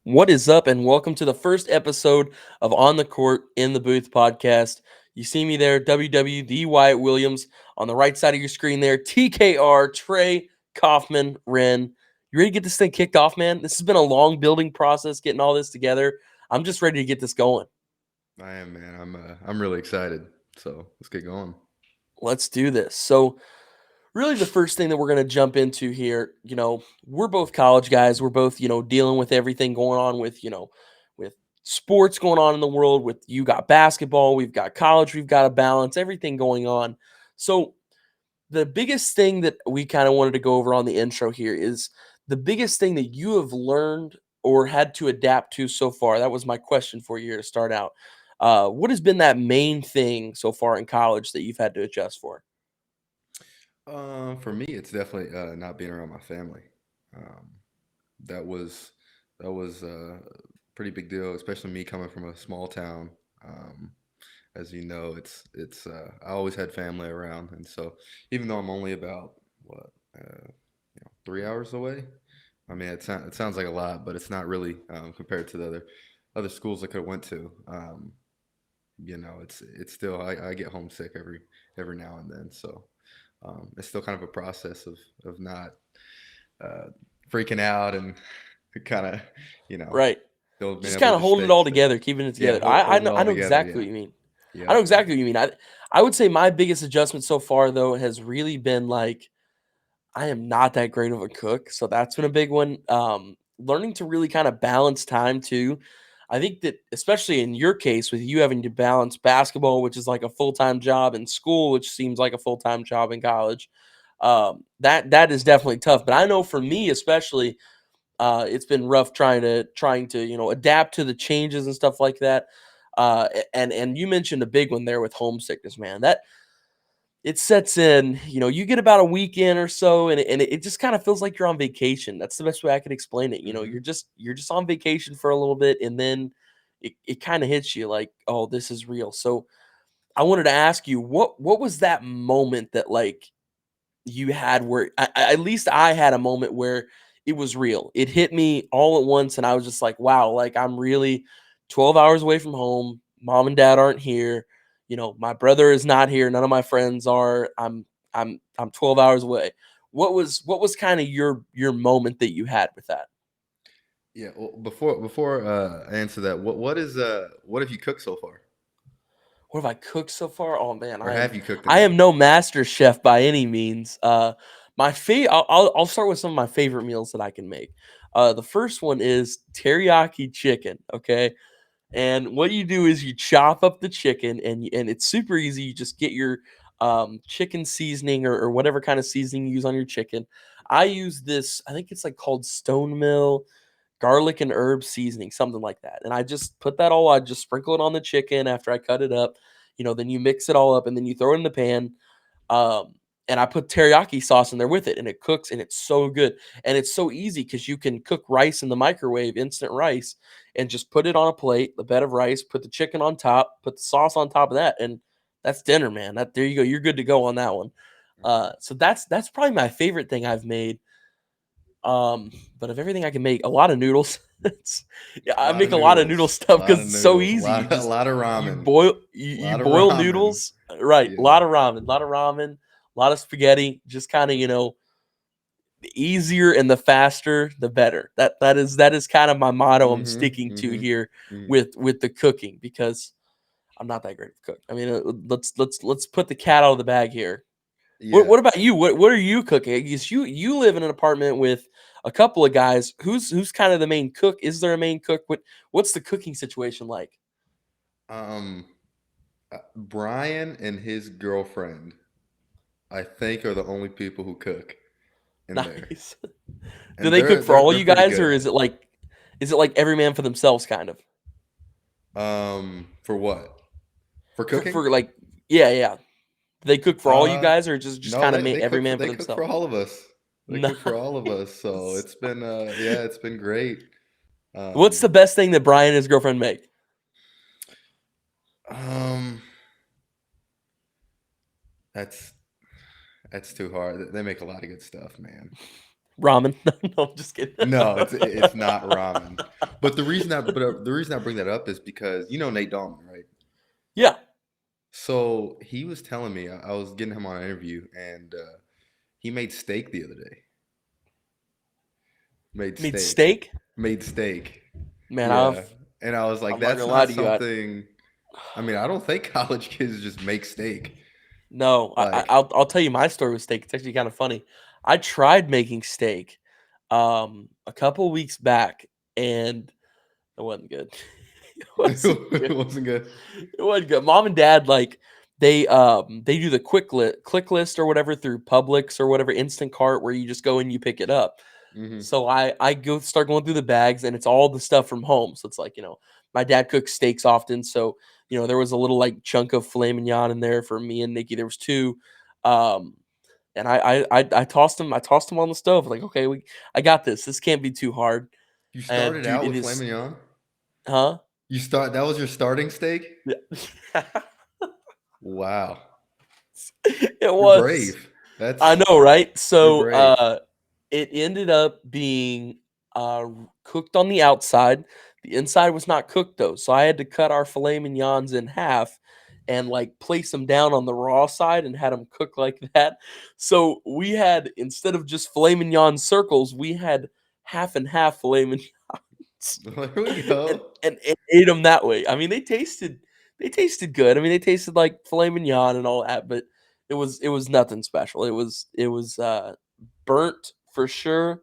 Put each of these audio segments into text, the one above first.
What is up, and welcome to the first episode of On the Court in the Booth podcast. You see me there, WWD Wyatt Williams. On the right side of your screen there, TKR Trey Kaufman Wren. You ready to get this thing kicked off, man? This has been a long building process getting all this together. I'm just ready to get this going. I am, man. I'm really excited. So let's get going. Let's do this. So, really, the first thing that we're going to jump into here, we're both college guys. We're both, dealing with everything going on with, with sports going on in the world. With you got basketball, we've got college, we've got to balance everything going on. So, the biggest thing that we kind of wanted to go over on the intro here is the biggest thing that you have learned or had to adapt to so far. That was my question for you here to start out. What has been that main thing so far in college that you've had to adjust for? For me, it's definitely not being around my family. Um, that was that was a pretty big deal, especially me coming from a small town. Um, as you know, it's I always had family around, and so even though I'm only about what 3 hours away. I mean, it sounds like a lot, but it's not really compared to the other schools I could have went to. It's still I get homesick every now and then. So it's still kind of a process of not uh, freaking out and kind of you know Right. still being Just able kind to of just holding it stay all stay. together, keeping it Yeah, together. I holding know it I all know together. exactly Yeah, what you mean. I know yep, exactly what you mean. I would say my biggest adjustment so far though has really been like I am not that great of a cook, so that's been a big one. Learning to really kind of balance time too. I think that especially in your case with you having to balance basketball, which is like a full-time job, and school, which seems like a full-time job in college. That is definitely tough. But I know for me especially, it's been rough trying to adapt to the changes and stuff like that. And you mentioned a big one there with homesickness, man. That it sets in. You get about a weekend or so, and it just kind of feels like you're on vacation. That's the best way I could explain it. hmm You're just on vacation for a little bit, and then it kind of hits you like, oh, this is real. So I wanted to ask you, what was that moment that like you had where at least I had a moment where it was real. It hit me all at once, and I was just like, "Wow!" Like I'm really 12 hours away from home. Mom and dad aren't here. My brother is not here. None of my friends are. I'm 12 hours away. What was kind of your moment that you had with that? Yeah. Well, before I answer that, what have you cooked so far, What have I cooked so far? Oh man, or I am have you cooked I am anything? no master chef by any means. I'll start with some of my favorite meals that I can make. The first one is teriyaki chicken. Okay, and what you do is you chop up the chicken, and it's super easy. You just get your chicken seasoning or whatever kind of seasoning you use on your chicken. I use this. I think it's like called Stone Mill garlic and herb seasoning, something like that. And I just sprinkle it on the chicken after I cut it up. Then you mix it all up and then you throw it in the pan. Um, and I put teriyaki sauce in there with it, and it cooks, and it's so good. And it's so easy because you can cook rice in the microwave, instant rice, and just put it on a plate, the bed of rice, put the chicken on top, put the sauce on top of that, and that's dinner, man. That There you go. You're good to go on that one. So that's probably my favorite thing I've made. Um, but of everything I can make, a lot of noodles. Yeah, A I lot make of a lot of noodle noodles, a stuff lot because of it's so noodles, easy. You a just lot of you ramen, boil you, a you lot of boil ramen. noodles, right? A Yeah. lot of ramen, a lot of spaghetti. Just kind of the easier and the faster, the better. That is kind of my motto I'm Mhm. sticking to Mhm. here Mhm. with the cooking because I'm not that great of a cook. I mean, let's put the cat out of the bag here. What Yeah. what about you? What are you cooking? Because you live in an apartment with a couple of guys. Who's kind of the main cook? Is there a main cook? What's the cooking situation like? Um, Brian and his girlfriend, I think, are the only people who cook in there, Nice. Do and they cook for all they're you pretty guys, or good. is it like every man for themselves kind of? For what? For For cooking? for like yeah, yeah. Do they cook for all you Uh, guys, or just no, kind of they every cook for man for themselves? all of us. They cook for all of us. So Nice. it's been yeah, it's been great. What's the Um, best thing that Brian and his girlfriend make? um, that's that's too hard. They make a lot of good stuff, man. Ramen. No, I'm just kidding. No, it's not ramen. But the reason I bring that up is because you know Nate Dahlman, right? Yeah, So he was telling me I was getting him on an interview, and he made steak the other day. Made I mean steak, steak. made steak. Man, Yeah, and I was like, I'm not that's gonna lie not to you. something. I mean, I don't think college kids just make steak. No, Like, I'll tell you my story with steak. It's actually kind of funny. I tried making steak, a couple weeks back, and it wasn't good. It wasn't it good. wasn't good. It wasn't good. Mom and dad like they do the click list or whatever through Publix or whatever instant cart where you just go and you pick it up. Hmm. So I go start going through the bags and it's all the stuff from home. So it's like, my dad cooks steaks often. So, there was a little like chunk of filet mignon in there for me and Nikki. There was two. Um, and I tossed them on the stove. Like, okay, I got this. This can't be too hard. You And started dude, out it with filet is, mignon. huh? That was your starting steak. Yeah. Wow, It you're was. brave. I That's know, right? you're So, brave. it ended up being cooked on the outside. The inside was not cooked though, so I had to cut our filet mignons in half and like place them down on the raw side and had them cook like that. So we had instead of just filet mignon circles, we had half and half filet mignons There we and, go. and ate them that way. I mean, they tasted good. I mean, they tasted like filet mignon and all that, but it was nothing special. It was burnt for sure.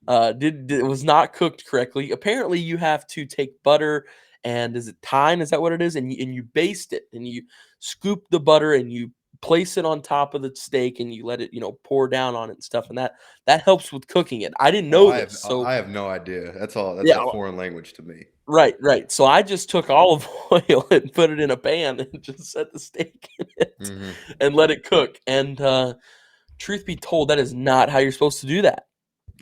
It was not cooked correctly. Apparently, you have to take butter and is it thyme? Is that what it is? And you baste it and you scoop the butter and you place it on top of the steak and you let it pour down on it and stuff and that helps with cooking it. I didn't Oh, know this, so I have no idea. That's yeah, all foreign language to me. right, right. So I just took olive oil and put it in a pan and just set the steak in it Hmm. and let it cook. And truth be told, that is not how you're supposed to do that.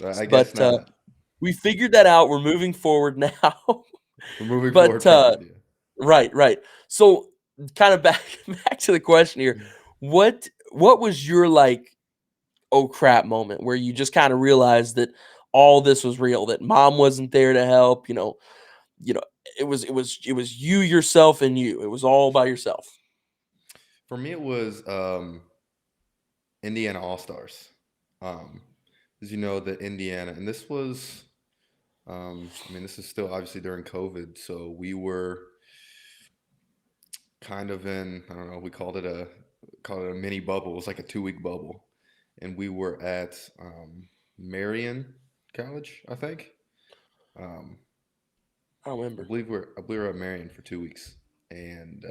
I guess But not. we figured that out. We're moving forward now. We're moving But forward from it. Yeah. right, right. So kind of back back to the question here. What was your like oh crap moment where you just kind of realized that all this was real, that mom wasn't there to help, you know, it was you yourself and you. It was all by yourself. For me, it was Indiana All Stars. Um, as you know, the Indiana, and this was, I mean, this is still obviously during COVID, so we were kind of in, I don't know, we called it a mini bubble. It was like a 2 week bubble, and we were at Marion College, I think. Um, I don't remember. I believe we were at Marion for 2 weeks, and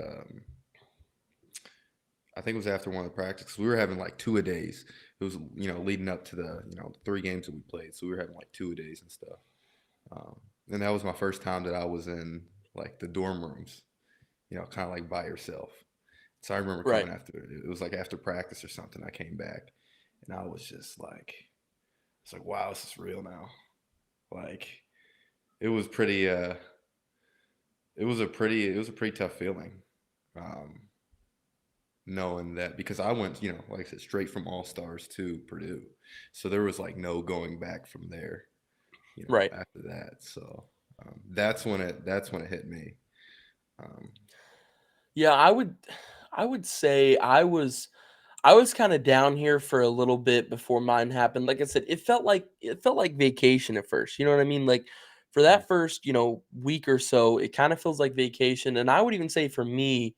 I think it was after one of the practices. We were having like two a days. It was leading up to the 3 games that we played, so we were having like two a days and stuff. Um, and that was my first time that I was in like the dorm rooms, kind of like by yourself. So I remember Right. coming after it was like after practice or something. I came back and I was just like, it's like wow, this is real now. Like it was pretty. It was a pretty tough feeling. Um, Knowing that because I went, like I said, straight from All Stars to Purdue, so there was like no going back from there. Right. After that, so that's when it hit me. Um, Yeah, I would say I was kind of down here for a little bit before mine happened. Like I said, it felt like vacation at first. You know what I mean? Like for that first, week or so, it kind of feels like vacation. And I would even say for me,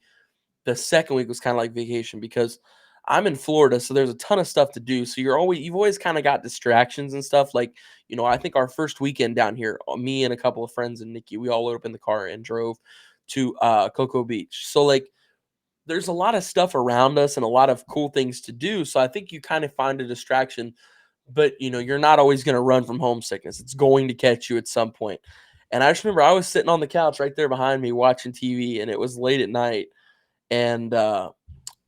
the second week was kind of like vacation because I'm in Florida, so there's a ton of stuff to do. So you've always kind of got distractions and stuff. Like, I think our first weekend down here, me and a couple of friends and Nikki, we all loaded up in the car and drove to Cocoa Beach. So like there's a lot of stuff around us and a lot of cool things to do. So I think you kind of find a distraction, but you're not always going to run from homesickness. It's going to catch you at some point. And I just remember I was sitting on the couch right there behind me watching TV, and it was late at night. And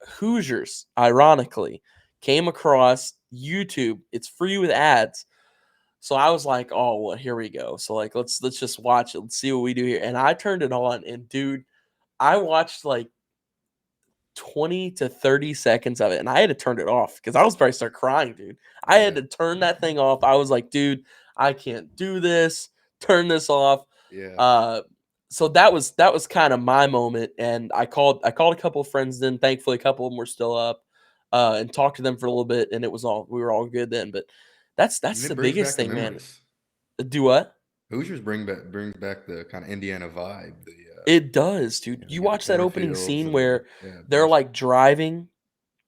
Hoosiers, ironically, came across YouTube. It's free with ads. So I was like, "Oh, well, here we go." So like, let's just watch it. Let's see what we do here. And I turned it on, and dude, I watched like 20 to 30 seconds of it, and I had to turn it off because I was about to start crying, dude. I had yeah, to turn that thing off. I was like, dude, I can't do this. Turn this off. Yeah. Uh, so that was kind of my moment, and I called a couple of friends. Then thankfully, a couple of them were still up, and talked to them for a little bit, and we were all good then. But And that's it the brings biggest back the thing, man. memories. Do what? Hoosiers brings back the kind of Indiana vibe. It does, dude. You You get the watch that opening cornfields scene and where yeah, they're bunch. like driving.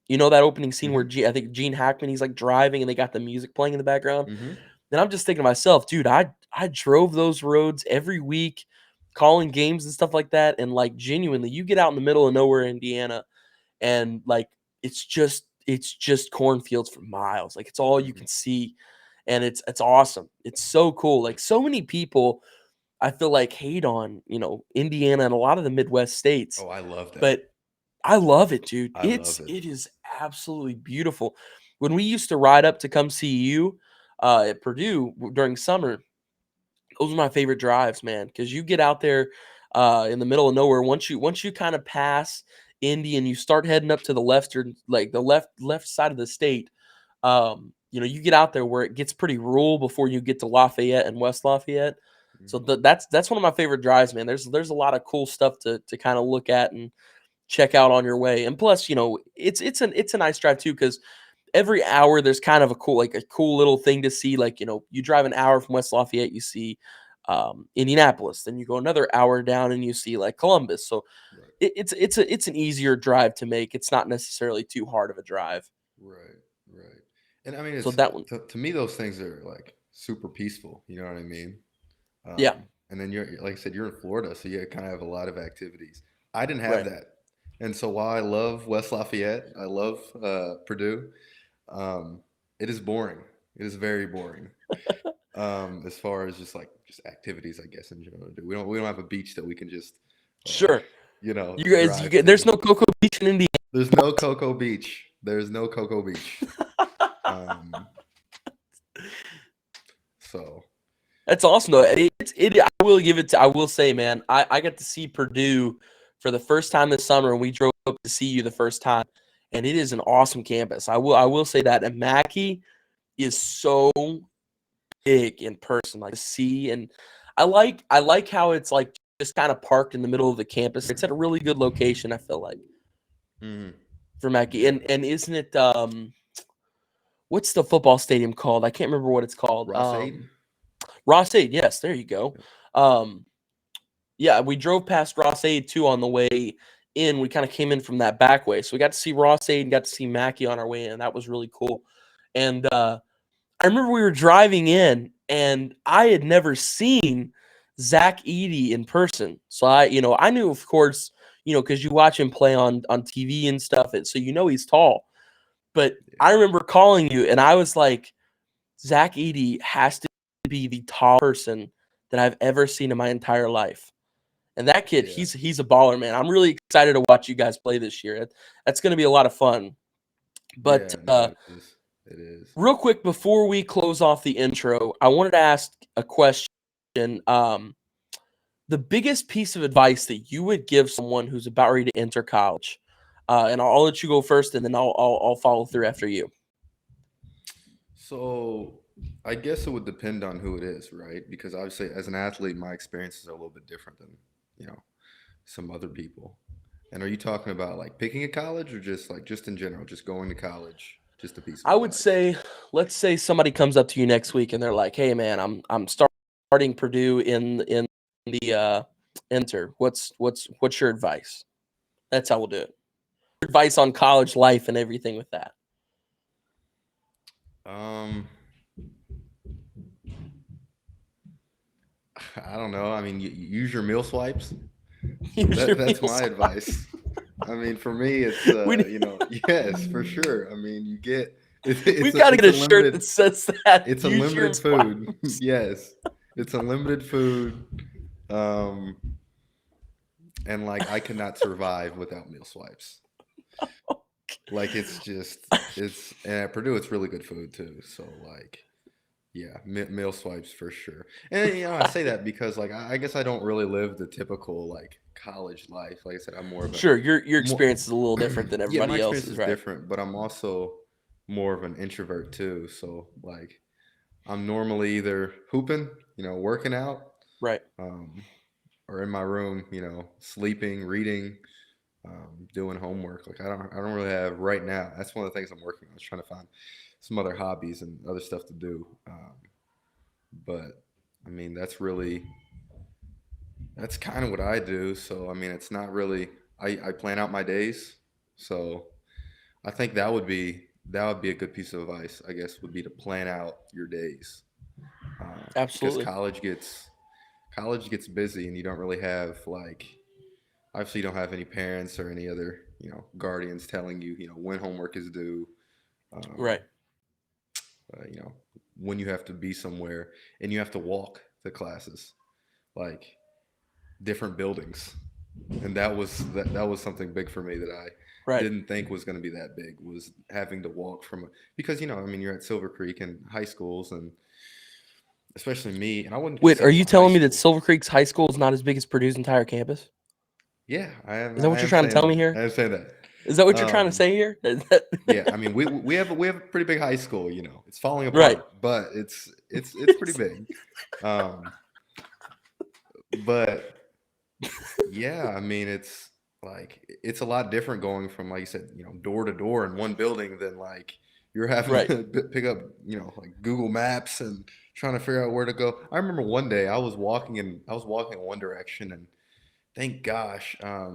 You know that opening scene where Mhm. I think Gene Hackman, he's like driving and they got the music playing in the background. Mhm. Then I'm just thinking to myself, dude, I drove those roads every week, calling games and stuff like that, and like genuinely, you get out in the middle of nowhere, Indiana, and like it's just cornfields for miles. Like it's all you Mhm. can see, and it's awesome. It's so cool. Like so many people, I feel like hate on Indiana and a lot of the Midwest states, Oh, I love that. but I love it, dude. I It's love it. it is absolutely beautiful. When we used to ride up to come see you at Purdue during summer, those are my favorite drives, man, because you get out there in the middle of nowhere. Once you kind of pass Indy and you start heading up to the left, like the left side of the state, you get out there where it gets pretty rural before you get to Lafayette and West Lafayette. So Mhm. that's one of my favorite drives, man. There's a lot of cool stuff to kind of look at and check out on your way. And plus, it's a nice drive too because every hour there's kind of a cool little thing to see. Like you drive an hour from West Lafayette, you see Indianapolis. Then you go another hour down and you see like Columbus. So Right. it's an easier drive to make. It's not necessarily too hard of a drive. Right. Right. And I mean, So it's that one, to me those things are like super peaceful. You know what I mean? yeah, And then like I said, you're in Florida, so you kind of have a lot of activities. I didn't have right, that, and so while I love West Lafayette, I love Purdue. Um, it is boring. It is very boring. As far as just activities, I guess in general. We don't have a beach that we can just uh, sure. You guys, drive there's to. no Cocoa Beach in Indiana. There's no Cocoa Beach. There's no Cocoa Beach. Um, so That's awesome though. I will give it to. I will say, man, I got to see Purdue for the first time this summer, and we drove up to see you the first time, and it is an awesome campus. I will say that. And Mackey is so big in person, like to see, and I like how it's like just kind of parked in the middle of the campus. It's at a really good location. I feel like mhm. for Mackey, Yeah, and isn't it what's the football stadium called? I can't remember what it's called. Ross-Ade. Ross-Ade. Yes, there you go. Yep. Um, Yeah, we drove past Ross Aid too on the way in. We kind of came in from that back way. So we got to see Ross Aid and got to see Mackey on our way in. That was really cool. And I remember we were driving in and I had never seen Zach Eady in person. So I knew, of course, because you watch him play on TV and stuff. So he's tall. But Yeah, I remember calling you and I was like, Zach Eady has to be the tall person that I've ever seen in my entire life. And that kid, yeah, he's a baller, man. I'm really excited to watch you guys play this year. That's going to be a lot of fun. But yeah. No, it is. It is. real quick before we close off the intro, I wanted to ask a question. Um, the biggest piece of advice that you would give someone who's about ready to enter college, and I'll let you go first, and then I'll follow through after you. So I guess it would depend on who it is, right? Because obviously, as an athlete, my experiences are a little bit different than you know some other people. And are you talking about like picking a college or just like just in general, just going to college, just a piece of I would advice? say, let's say somebody comes up to you next week and they're like, "Hey, man, I'm starting Purdue in the enter. What's your advice?" That's how we'll do it. Advice on college life and everything with that. Um, I don't know. I mean, you use your meal swipes. Use your That's meal my supplies. advice. I mean, for me, it's we need, yes, for sure. I mean, you get we've got to get it's a a shirt that limited says that. it's Use your unlimited food. supplies. Yes, it's unlimited food. Um, and like I cannot survive without meal swipes. Like it's and at Purdue it's really good food too. So like yeah, meal swipes for sure. And I say that because like I guess I don't really live the typical like college life. Like I said, I'm more of a Sure, your more experience is a little different than yeah, my everybody experience else's, is right? different, but I'm also more of an introvert too. So like I'm normally either hooping, working out, Right. um, or in my room, sleeping, reading, doing homework. Like I don't really have right now. That's one of the things I'm working on. Is trying to find some other hobbies and other stuff to do. But I mean, that's kind of what I do. So I mean, it's not really. I plan out my days. So I think that would be a good piece of advice. I guess would be to plan out your days, because Absolutely. college gets busy and you don't really have like, obviously you don't have any parents or any other guardians telling you when homework is due, um, Right. uh, you know when you have to be somewhere, and you have to walk to classes, like different buildings. And that was something big for me that I Right. didn't think was going to be that big, was having to walk because I mean, you're at Silver Creek and high schools, and especially me, and I wouldn't Wait, are consider you my high telling me that school. Silver Creek's high school is not as big as Purdue's entire campus? Yeah, I am. Is that I what you're am trying to saying tell me that. I here? am saying that. Is that what you're trying to Um, say here? yeah, I mean, we have a pretty big high school. It's falling Right. apart, but it's pretty big. Um, but yeah, I mean, it's a lot different going from, like you said, door to door in one building than like you're having Right. to pick up, like Google Maps and trying to figure out where to go. I remember one day I was walking in one direction, and thank gosh, uh,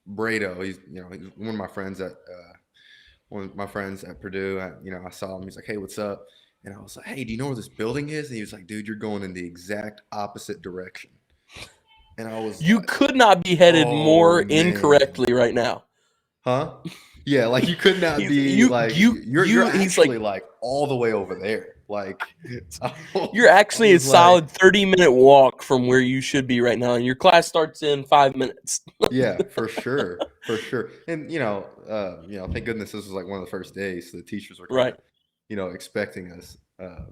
Brado, he's one of my friends at Purdue. I saw him. He's like, "Hey, what's up?" And I was like, "Hey, do you know where this building is?" And he was like, "Dude, you're going in the exact opposite direction." And I was You like, could not be headed "Oh more man, incorrectly right now. huh?" Yeah, like you could not He's be you like you you're you he's like actually like all the way over there. Like I you're actually a was like, solid 30-minute walk from where you should be right now, and your class starts in 5 minutes. yeah, for sure, for sure. And thank goodness this was like one of the first days, so the teachers were kind Right. of, expecting us, to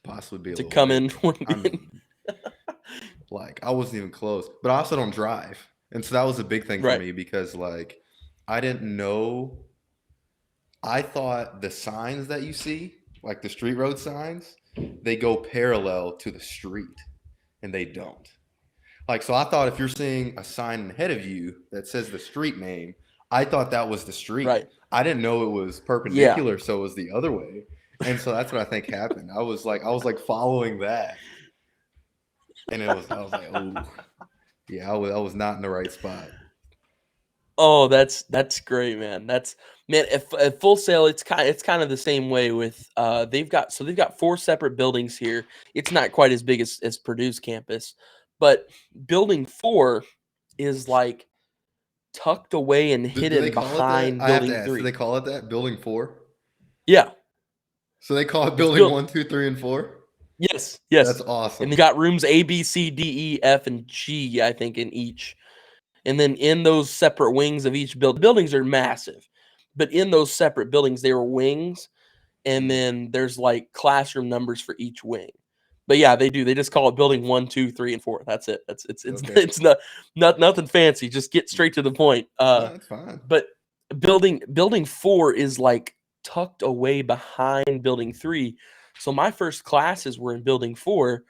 possibly be a To little come late. in. I mean, like I wasn't even close, but I also don't drive, and so that was a big thing for Right. me because like I didn't know. I thought the signs that you see, like the street road signs, they go parallel to the street, and they don't. Like, so I thought if you're seeing a sign ahead of you that says the street name, I thought that was the street. Right. I didn't know it was Yeah. perpendicular, so it was the other way. And so that's what I think happened. I was like following that, and I was like, oh, yeah, I was not in the right spot. Oh, that's great, man. That's man. At Full Sail, it's kind of the same way with they've got four separate buildings here. It's not quite as big as Purdue's campus, but building four is like tucked away and Do they hidden call it that? behind I have to building ask. Do they three. call it that? Building four? Yeah, So they call it it's building built. one, two, three, and four? Yes, That's yes. And they awesome. got rooms A, B, C, D, E, F, and G, I think, in each. And then in those separate wings of each building, buildings are massive, but in those separate buildings, there are wings, and Mm, then there's like classroom numbers for each wing. But yeah, they do. They just call it building one, two, three, and four. That's it. That's it's okay. it's not nothing fancy. Just get straight to the point. No, it's fine. But building four is like tucked away behind building three. So my first classes were in building four,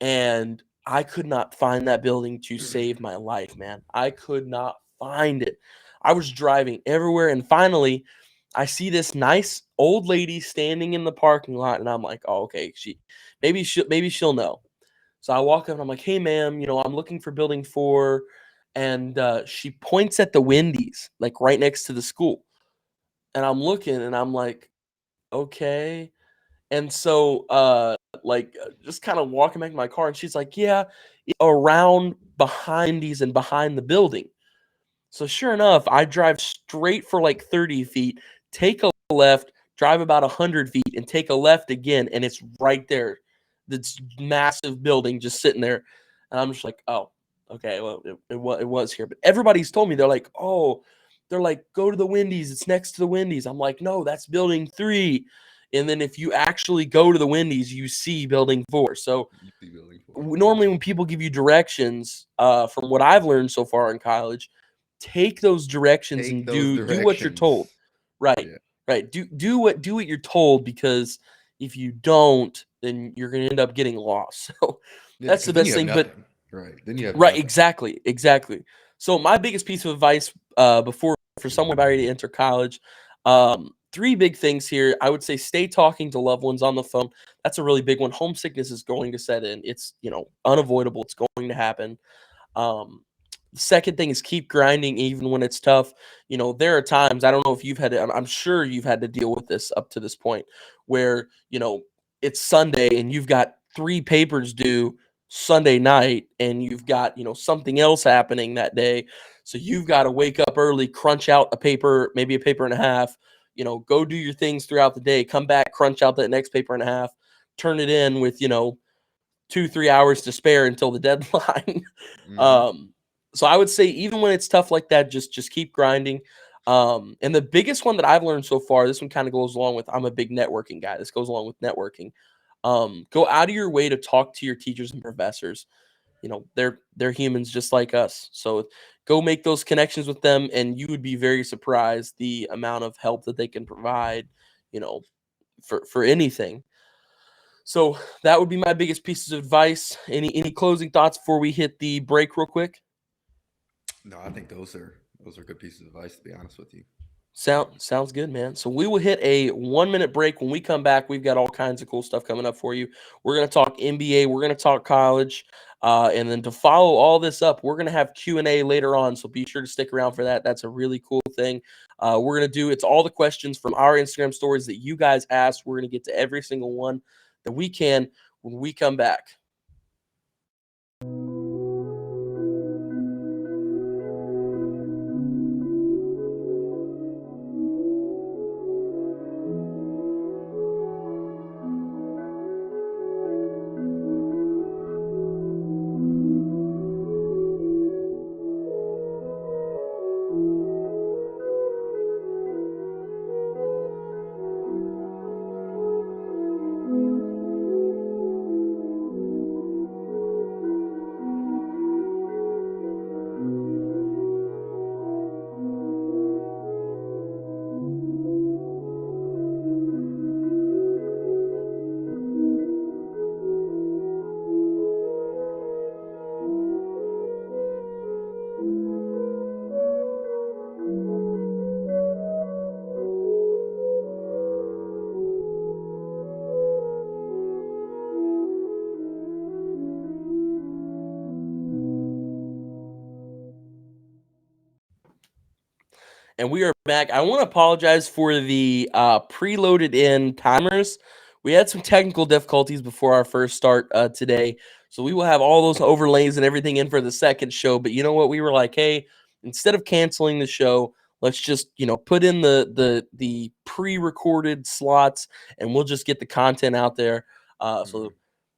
and I could not find that building to save my life, man. I could not find it. I was driving everywhere, and finally, I see this nice old lady standing in the parking lot, and I'm like, "Oh, okay, maybe she'll know." So I walk up, and I'm like, "Hey, ma'am, I'm looking for building four," and she points at the Wendy's, like right next to the school, and I'm looking, and I'm like, "Okay." And so, just kind of walking back to my car, and she's like, "Yeah, around behind these and behind the building." So sure enough, I drive straight for like 30 feet, take a left, drive about 100 feet, and take a left again, and it's right there. This massive building just sitting there, and I'm just like, "Oh, okay, well, it was here." But everybody's told me, they're like, "Go to the Wendy's. It's next to the Wendy's." I'm like, "No, that's building three." And then if you actually go to the Wendy's, you see building four. So You see building four. normally when people give you directions, from what I've learned so far in college, take those directions Take and those do what you're told. directions. Right. Yeah. Right. Do what you're told, because if you don't, then you're going to end up getting lost. So Yeah, that's the because then you best have thing. But nothing. Right. Then you have right, nothing. exactly, exactly. So my biggest piece of advice before for someone about to enter college, three big things here. I would say stay talking to loved ones on the phone. That's a really big one. Homesickness is going to set in. It's unavoidable. It's going to happen. Um, the second thing is keep grinding even when it's tough. There are times, I don't know if you've had to, I'm sure you've had to deal with this up to this point where, it's Sunday and you've got three papers due Sunday night and you've got, something else happening that day. So you've got to wake up early, crunch out a paper, maybe a paper and a half, go do your things throughout the day, come back, crunch out that next paper and a half, turn it in with, 2-3 hours to spare until the deadline. Hmm. um, so I would say even when it's tough like that, just keep grinding. And the biggest one that I've learned so far, this one kind of goes along with I'm a big networking guy. This goes along with networking. Go out of your way to talk to your teachers and professors. They're humans just like us. So go make those connections with them, and you would be very surprised the amount of help that they can provide. You know, for anything. So that would be my biggest pieces of advice. Any closing thoughts before we hit the break real quick? No, I think those are good pieces of advice. To be honest with you. Sounds good, man. So we will hit a 1 minute break. When we come back, we've got all kinds of cool stuff coming up for you. We're gonna talk NBA. We're gonna talk college, and then to follow all this up, we're gonna have Q&A later on. So be sure to stick around for that. That's a really cool thing. We're gonna do it's all the questions from our Instagram stories that you guys asked. We're gonna get to every single one that we can when we come back. And we are back. I want to apologize for the preloaded in timers. We had some technical difficulties before our first start today. So we will have all those overlays and everything in for the second show. But you know what? We were like, hey, instead of canceling the show, let's just, put in the pre-recorded slots and we'll just get the content out there. So Hmm.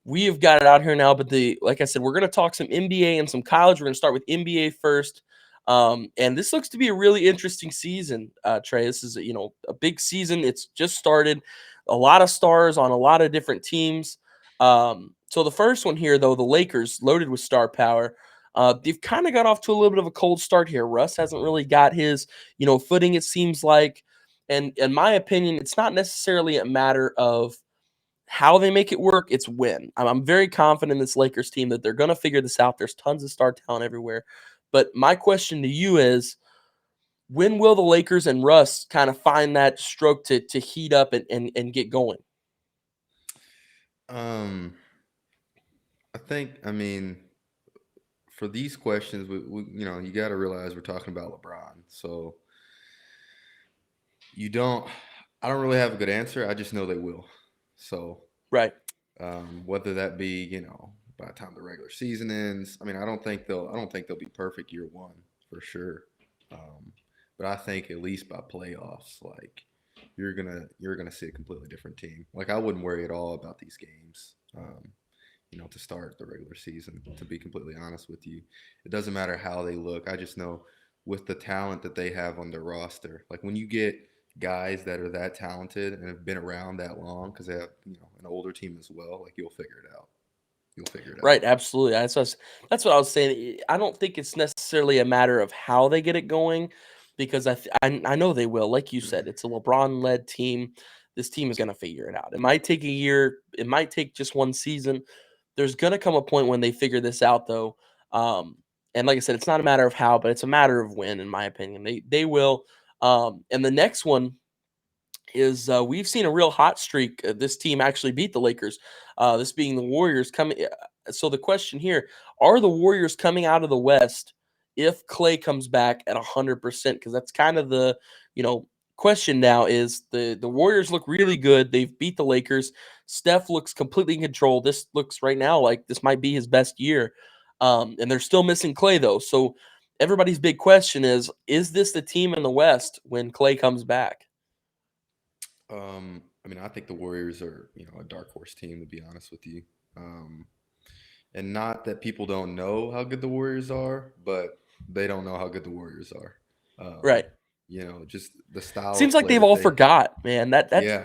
we have got it out here now. But like I said, we're gonna talk some NBA and some college. We're gonna start with NBA first. And this looks to be a really interesting season, Trey. This is a big season. It's just started. A lot of stars on a lot of different teams. So the first one here, though, the Lakers, loaded with star power. They've kind of got off to a little bit of a cold start here. Russ hasn't really got his footing. It seems like, and in my opinion, it's not necessarily a matter of how they make it work, it's when. I'm very confident in this Lakers team that they're going to figure this out. There's tons of star talent everywhere. But my question to you is when will the Lakers and Russ kind of find that stroke to heat up and get going? Um, I think. I mean, for these questions, you got to realize we're talking about LeBron. So you don't. I don't really have a good answer. I just know they will. So Right. whether that be by the time the regular season ends, I mean I don't think they'll be perfect year one for sure. Um, but I think at least by playoffs, like you're gonna see a completely different team. Like I wouldn't worry at all about these games. To start the regular season. To be completely honest with you, it doesn't matter how they look. I just know with the talent that they have on their roster, like when you get guys that are that talented and have been around that long, because they have an older team as well, like you'll figure it out. You'll figure it Right, out. absolutely. That's what I was saying. I don't think it's necessarily a matter of how they get it going because I know they will. Like you said, it's a LeBron led team. this team is going to figure it out. It might take a year, it might take just one season. There's going to come a point when they figure this out, though. Um, and like I said, it's not a matter of how, but it's a matter of when, in my opinion. They will. And the next one is we've seen a real hot streak. This team actually beat the Lakers. This being the Warriors coming. So the question here: are the Warriors coming out of the West if Clay comes back at 100%? Because that's kind of the question now. Is the Warriors look really good? They've beat the Lakers. Steph looks completely in control. This looks right now like this might be his best year. And they're still missing Clay though. So everybody's big question is this the team in the West when Clay comes back? I mean, I think the Warriors are, a dark horse team, to be honest with you. Um, and not that people don't know how good the Warriors are, but they don't know how good the Warriors are. Right. Just the style Seems of like play they've that all they, forgot, man. That's yeah,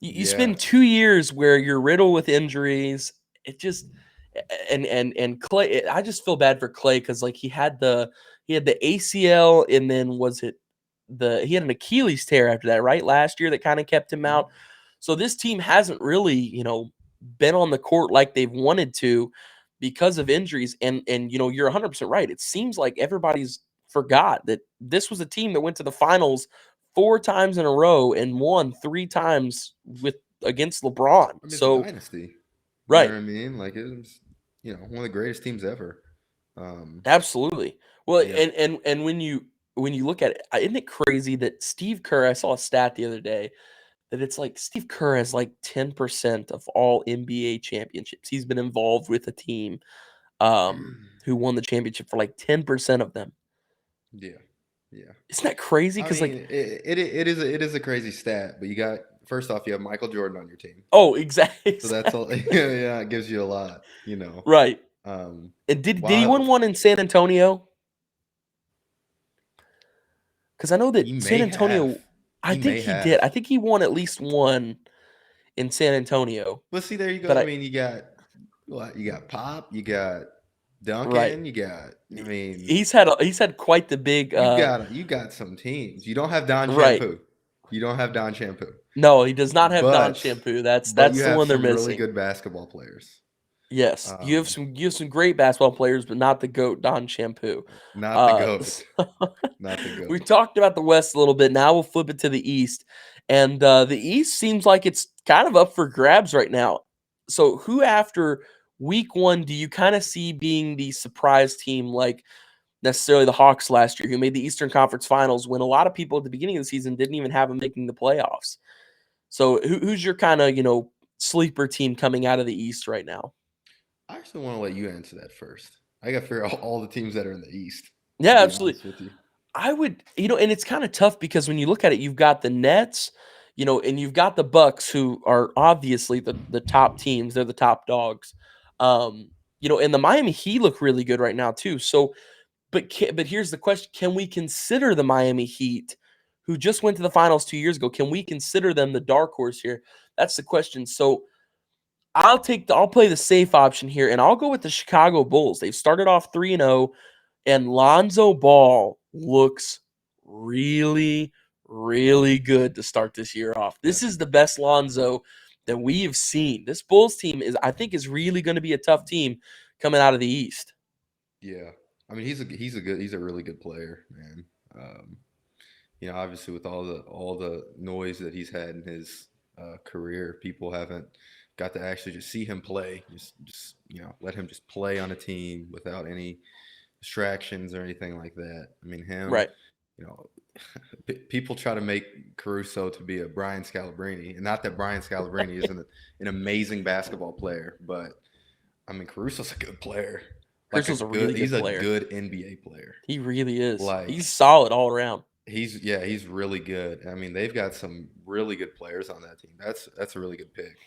you yeah. spend 2 years where you're riddled with injuries. It just and Clay. I just feel bad for Clay because like he had the ACL and then was it he had an Achilles tear after that right last year that kind of kept him Mhm. out. So this team hasn't really been on the court like they've wanted to because of injuries. And you're 100% right. It seems like everybody's forgot that this was a team that went to the finals 4 times in a row and won 3 times with against LeBron. I mean, it's a So dynasty. You know right, what I mean? Like it was, one of the greatest teams ever. Um, absolutely. Well, yeah. and when you look at it, isn't it crazy that Steve Kerr? I saw a stat the other day that it's like Steve Kerr has like 10% of all NBA championships. He's been involved with a team who won the championship for like 10% of them. Yeah. Yeah. Isn't that crazy? I Because mean, like, it is a crazy stat, but you got first off, you have Michael Jordan on your team, oh, exactly, so that's all. exactly, Yeah, it gives you a lot, right. Um, And did he while win one in San Antonio? Because I know he that San may have, Antonio, I he think may he did. have. I think he won at least one in San Antonio. But see, there you go. But I I mean, you got what? You got Pop, you got right, Duncan, you got. I mean, he's had quite the big you got some teams. You don't have Don right. Shampoo. You don't have Don Shampoo, No, he does not have Don but Shampoo. That's but you that's the have one they're some really missing. good basketball players. Yes, you have Um, some great basketball players, but not the goat Don Shampoo. not the So goat, not the we goat. talked about the West a little bit. Now we'll flip it to the East, and the East seems like it's kind of up for grabs right now. So who after Week 1 do you kind of see being the surprise team, like necessarily the Hawks last year, who made the Eastern Conference Finals when a lot of people at the beginning of the season didn't even have them making the playoffs? So who's your kind of sleeper team coming out of the East right now? I actually want to let you answer that first. I got to figure out all the teams that are in the East. To Yeah, be absolutely. honest with you. I would, and it's kind of tough because when you look at it, you've got the Nets, and you've got the Bucks, who are obviously the top teams. They're the top dogs. And the Miami Heat look really good right now too. So, but here's the question: can we consider the Miami Heat, who just went to the finals 2 years ago? Can we consider them the dark horse here? That's the question. So I'll play the safe option here, and I'll go with the Chicago Bulls. They've started off 3-0, and Lonzo Ball looks really, really good to start this year off. Yeah. This is the best Lonzo that we have seen. This Bulls team I think, is really going to be a tough team coming out of the East. Yeah. I mean, he's a really good player, man. Um, obviously with all the noise that he's had in his career, people haven't got to actually just see him play. Just let him just play on a team without any distractions or anything like that. I mean, him, Right. you know, people try to make Caruso to be a Brian Scalabrine, and not that Brian Scalabrine isn't an amazing basketball player, but I mean, Caruso's a good player. Like Crystal's a really he's good a player. good NBA player. He really is. He's Like solid all around. he's really good. I mean, they've got some really good players on that team. That's a really good pick.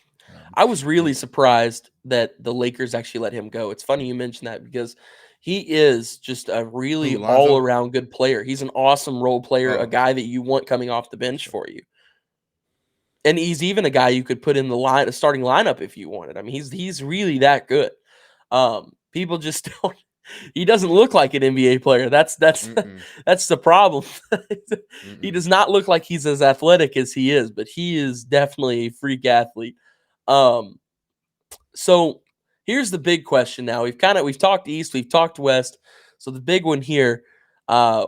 I was You really know, surprised that the Lakers actually let him go. It's funny you mentioned that because he is just a who really all Lonzo? around good player. He's an awesome role player, a Oh, guy that you want coming off the bench gotcha. for you. And he's even a guy you could put in the starting lineup if you wanted. I mean, he's really that good. People just don't. He doesn't look like an NBA player. Mm-mm. That's the problem. He Mm-mm. does not look like he's as athletic as he is, but he is definitely a freak athlete. Um, so here's the big question now. We've talked east, we've talked west. So the big one here,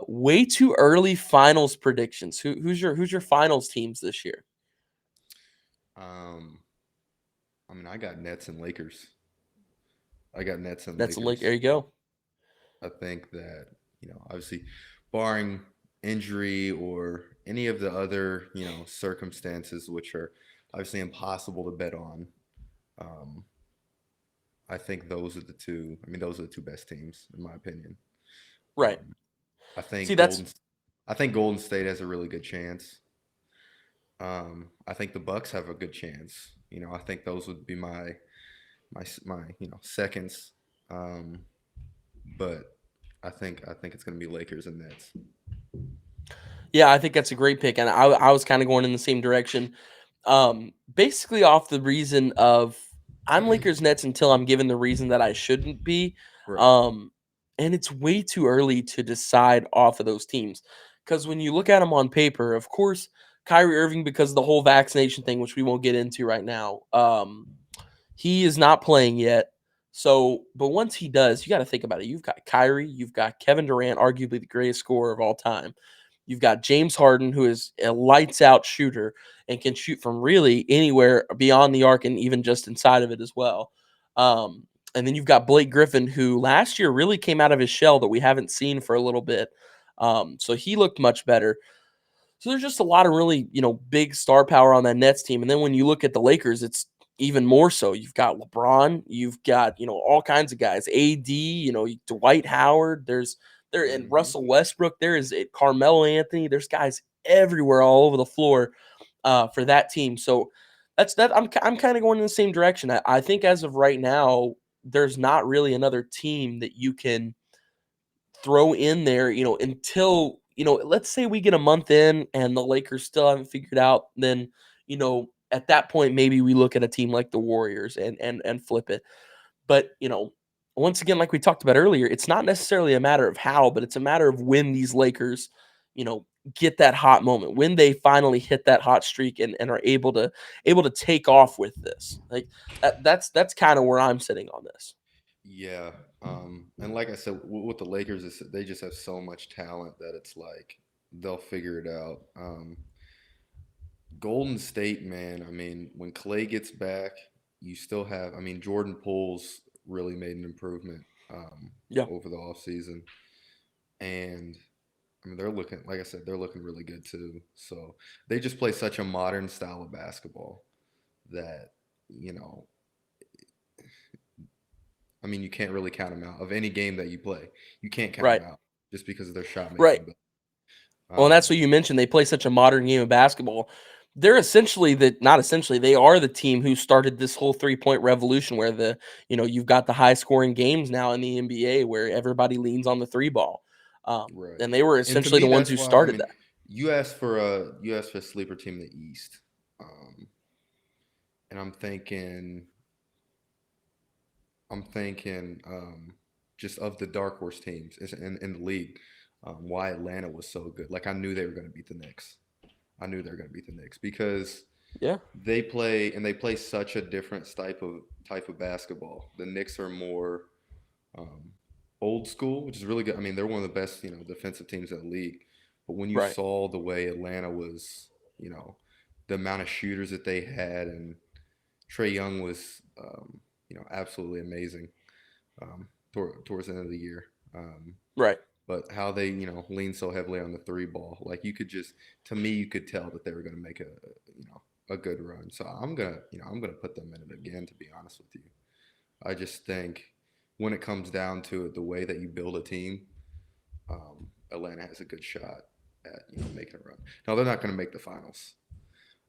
way too early finals predictions. Who's your finals teams this year? Um, I mean, I got Nets and Lakers. I got Nets and That's a link. Lakers. There you go. I think that, obviously, barring injury or any of the other, circumstances which are obviously impossible to bet on, um, I think those are the two. I mean, those are the two best teams in my opinion. Right. Um, I think See, that's Golden State has a really good chance. I think the Bucks have a good chance. I think those would be my seconds. Um, but I think it's going to be Lakers and Nets. yeah, I think that's a great pick, and I was kind of going in the same direction. Basically off the reason of I'm Lakers Nets until I'm given the reason that I shouldn't be. Right. Um, and it's way too early to decide off of those teams because when you look at them on paper, of course, Kyrie Irving because of the whole vaccination thing, which we won't get into right now. He is not playing yet. So, but once he does, you got to think about it. You've got Kyrie, you've got Kevin Durant, arguably the greatest scorer of all time. You've got James Harden, who is a lights out shooter and can shoot from really anywhere beyond the arc and even just inside of it as well. Um, and then you've got Blake Griffin, who last year really came out of his shell that we haven't seen for a little bit. So he looked much better. So there's just a lot of really, big star power on that Nets team. And then when you look at the Lakers, it's even more so. You've got LeBron, you've got, all kinds of guys. AD, Dwight Howard, there's there and Mm-hmm. Russell Westbrook, there is Carmelo Anthony, there's guys everywhere all over the floor for that team. So that's that I'm kind of going in the same direction. I think as of right now, there's not really another team that you can throw in there, until, let's say we get a month in and the Lakers still haven't figured out, then, at that point maybe we look at a team like the Warriors and flip it. But, once again, like we talked about earlier, it's not necessarily a matter of how, but it's a matter of when these Lakers, you know, get that hot moment, when they finally hit that hot streak and are able to take off with this. Like that's kind of where I'm sitting on this. Yeah. And like I said, with the Lakers, they just have so much talent that it's like they'll figure it out. Golden State, man. I mean, when Clay gets back, you still have. I mean, Jordan Poole's really made an improvement Yeah. over the offseason. And I mean, they're looking, like I said, they're looking really good too. So they just play such a modern style of basketball that, you know, I mean, you can't really count them out of any game that you play. You can't count Right. them out just because of their shot Right. making. Well, and that's Um, what you mentioned. They play such a modern game of basketball. They're essentially not essentially, they are the team who started this whole 3-point revolution where you've got the high scoring games now in the NBA where everybody leans on the three ball. right. And they were And to essentially the me, ones that's who why. I started mean, that. you asked for a sleeper team in the East, um, and I'm thinking just of the dark horse teams in the league, why Atlanta was so good. Like I knew they were going to beat the Knicks. I knew they were going to beat the Knicks because Yeah. they play such a different type of basketball. The Knicks are more um, old school, which is really good. I mean, they're one of the best defensive teams in the league. But when you Right. saw the way Atlanta was, the amount of shooters that they had, and Trey Young was absolutely amazing towards the end of the year. Right. But how they lean so heavily on the three ball, like to me you could tell that they were going to make a good run. So I'm gonna put them in it again. To be honest with you, I just think when it comes down to it, the way that you build a team, Atlanta has a good shot at making a run. Now they're not going to make the finals.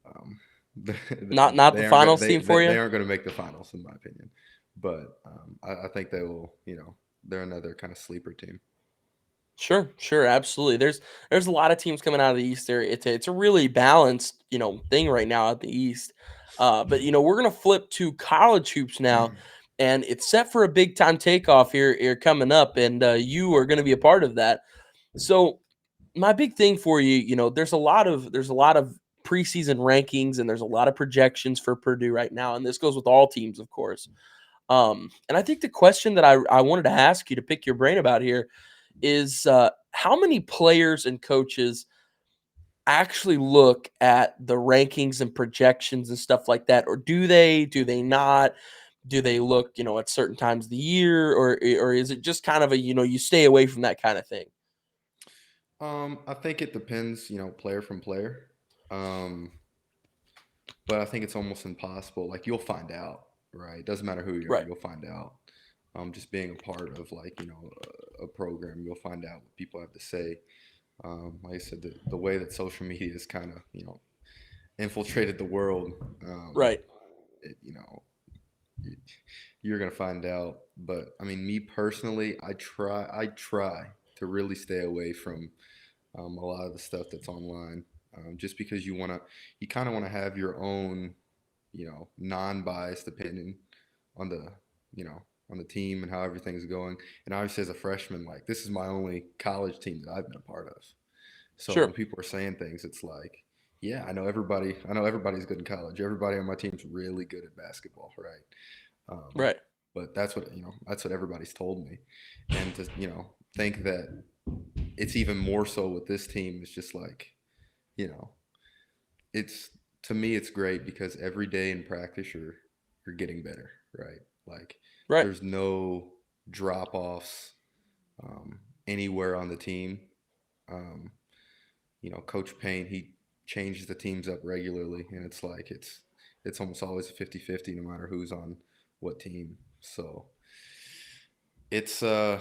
Um, Not the they aren't gonna finals they, team for they, you? they aren't going to make the finals in my opinion. But I think they will. They're another kind of sleeper team. Sure, sure, absolutely. There's a lot of teams coming out of the East there. It's a really balanced, thing right now at the East. But we're gonna flip to college hoops now. and it's set for a big time takeoff here coming up, and you are going to be a part of that. So my big thing for you, there's a lot of preseason rankings and there's a lot of projections for Purdue right now, and this goes with all teams, of course. And I think the question that I wanted to ask you to pick your brain about here is how many players and coaches actually look at the rankings and projections and stuff like that, or do they not? Do they look, at certain times of the year, or is it just kind of a, you stay away from that kind of thing? I think it depends, player from player. Um, but I think it's almost impossible. Like you'll find out, right? It doesn't matter who you are, Right, you'll find out. Just being a part of like a program, you'll find out what people have to say. Like I said, the way that social media has kind of infiltrated the world, right, it, you're gonna find out. But I mean, me personally, I try to really stay away from a lot of the stuff that's online, just because you kind of want to have your own, non-biased opinion on the, you know, on the team and how everything's going. And obviously, as a freshman, like this is my only college team that I've been a part of. So when sure, people are saying things, it's like, yeah, I know everybody. I know everybody's good in college. Everybody on my team's really good at basketball, right? Um, right, but that's what That's what everybody's told me, and to think that it's even more so with this team is just like, you know, it's to me it's great because every day in practice you're getting better, right? Like right, there's no drop offs anywhere on the team. Um, Coach Payne, he changes the teams up regularly, and it's like it's almost always a 50-50 no matter who's on what team. So it's uh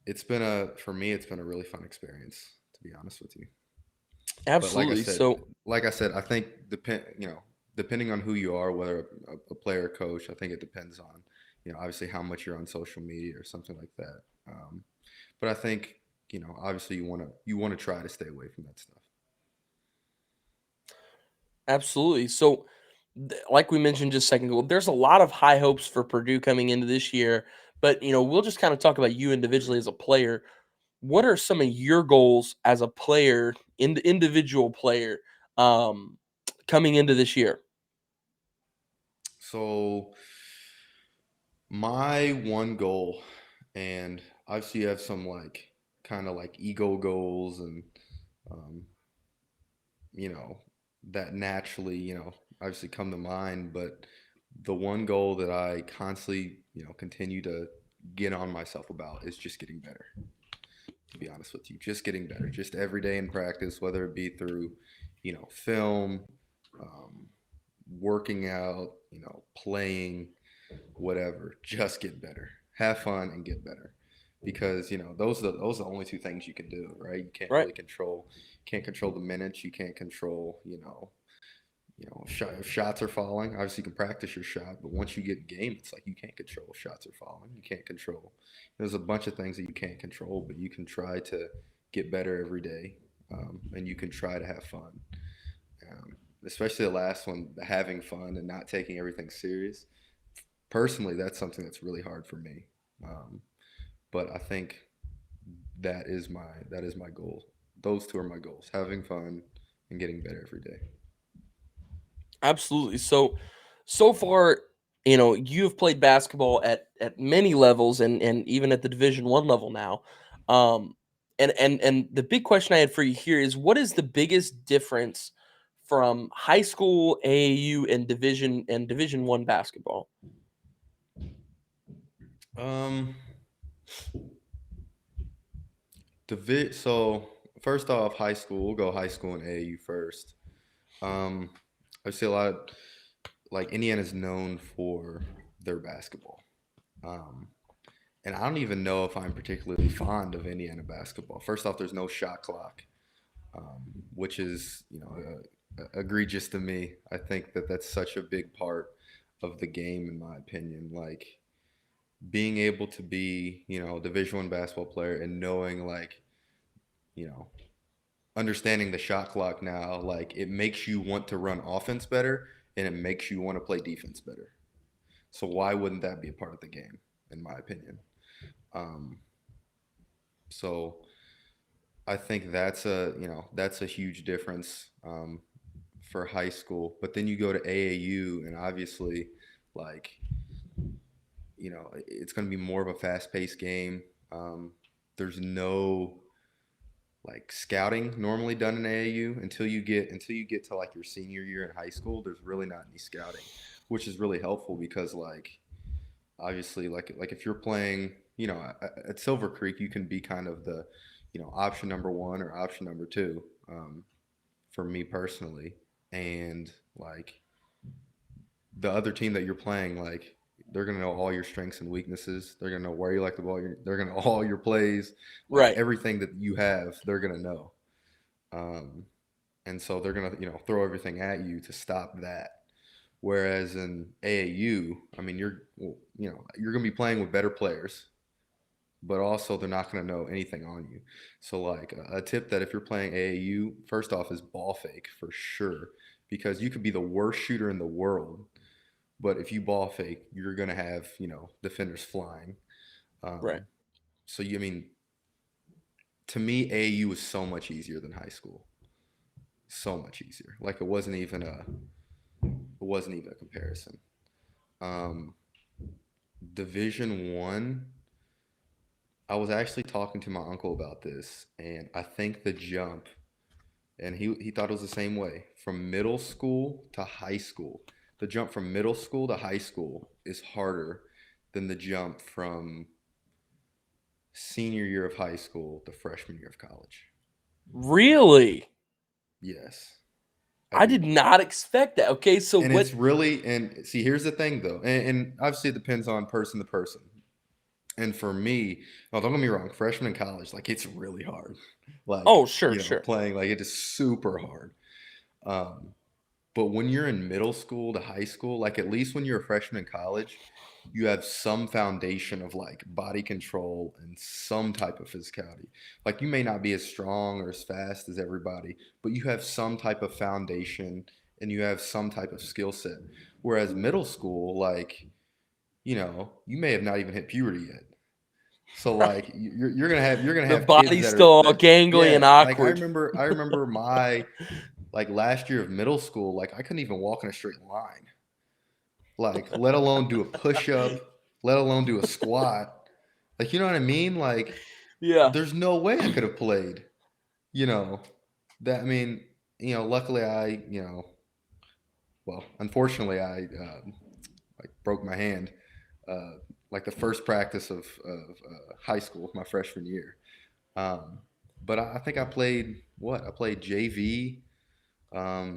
it's been a for me it's been a really fun experience, to be honest with you. But absolutely. So, like I said, I think depending on who you are, whether a player or coach, I think it depends on obviously how much you're on social media or something like that. But I think obviously you want to try to stay away from that stuff. absolutely. So, like we mentioned just a second ago, there's a lot of high hopes for Purdue coming into this year. But we'll just kind of talk about you individually as a player. What are some of your goals as a player, individual player, um, coming into this year? So my one goal, and obviously you have some like kind of like ego goals and um, you know that naturally obviously come to mind, but the one goal that I constantly continue to get on myself about is just getting better, to be honest with you. Just getting better, just every day in practice, whether it be through film, um, working out, playing, whatever. Just get better, have fun, and get better. Because those are the only two things you can do, right? You can't Right, really can't control the minutes. You can't control if shots are falling. Obviously, you can practice your shot, but once you get game, it's like you can't control if shots are falling. You can't control. There's a bunch of things that you can't control, but you can try to get better every day, and you can try to have fun. Especially the last one, the having fun and not taking everything serious. Personally, that's something that's really hard for me. Um, but I think that is my goal. Those two are my goals: having fun and getting better every day. absolutely. So far, you have played basketball at many levels, and even at the Division 1 level now. Um, and the big question I had for you here is, what is the biggest difference from high school AAU and Division 1 basketball? Um, so first off, high school. We'll go high school and AAU first. Um, I see a lot of like Indiana's known for their basketball. Um, and I don't even know if I'm particularly fond of Indiana basketball. First off, there's no shot clock, which is egregious to me. I think that that's such a big part of the game, in my opinion. Like being able to be a Division 1 basketball player and knowing like you know understanding the shot clock now, like it makes you want to run offense better and it makes you want to play defense better. So why wouldn't that be a part of the game, in my opinion? Um, so I think that's a huge difference for high school. But then you go to AAU, and obviously, like it's going to be more of a fast-paced game. Um, there's no like scouting normally done in AAU until you get to like your senior year in high school. There's really not any scouting, which is really helpful because like obviously like if you're playing at Silver Creek, you can be kind of the option number one or option number two for me personally, and like the other team that you're playing, like they're gonna know all your strengths and weaknesses. They're gonna know where you like the ball. They're gonna know all your plays, like Right. everything that you have. They're gonna know, um, and so they're gonna throw everything at you to stop that. Whereas in AAU, I mean, you're gonna be playing with better players, but also they're not gonna know anything on you. So like a tip that if you're playing AAU, first off is ball fake for sure, because you could be the worst shooter in the world, but if you ball fake, you're gonna have defenders flying. Right. Um, I mean, to me, AAU was so much easier than high school. So much easier. Like it wasn't even a comparison. Um, Division 1. I was actually talking to my uncle about this, and I think the jump, and he thought it was the same way from middle school to high school. The jump from middle school to high school is harder than the jump from senior year of high school to freshman year of college. Really? Yes, I I do. did not expect that. Okay, so And what? it's really, and see, here's the thing though, and obviously it depends on person to person. And for me, no, don't get me wrong, freshman in college, like it's really hard. Like, Oh, sure, sure. playing, like it is super hard. Um, But when you're in middle school to high school, like at least when you're a freshman in college, you have some foundation of like body control and some type of physicality. Like you may not be as strong or as fast as everybody, but you have some type of foundation and you have some type of skill set. Whereas middle school, like, you may have not even hit puberty yet. So like you're gonna have The kids body's that still are all that gangly and yeah, like I awkward. remember I remember my like last year of middle school, like I couldn't even walk in a straight line. Like, let alone do a push up, let alone do a squat. Like, you know what I mean? Like, Yeah. there's no way I could have played. You know, I mean, luckily well, unfortunately, I like broke my hand, uh, like the first practice of high school, my freshman year. Um, but I think I played what? I played JV.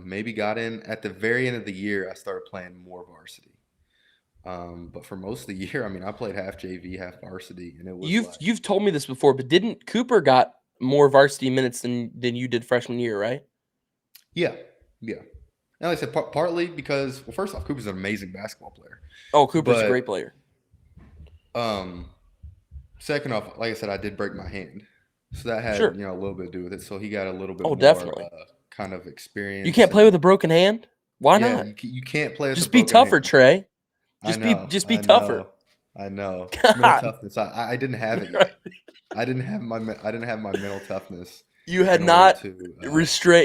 Maybe got in at the very end of the year. I started playing more varsity. But for most of the year, I mean, I played half JV, half varsity, and it was like, You've told me this before, but didn't Cooper got more varsity minutes than you did freshman year, right? yeah, yeah. And like I said, partly because, well, first off, Cooper's an amazing basketball player, Oh, Cooper's a great but player. um, second off, like I said, I did break my hand, so that had Sure. a little bit to do with it. So he got a little bit Oh, more definitely. kind of You experience, can't play with and a broken hand? Why yeah, not? you can't play with a Just be broken hand. tougher, Trey. I know, Just be I tougher. know, I know. Mental God. toughness. I didn't have it yet. I didn't have my mental toughness You in had order not to.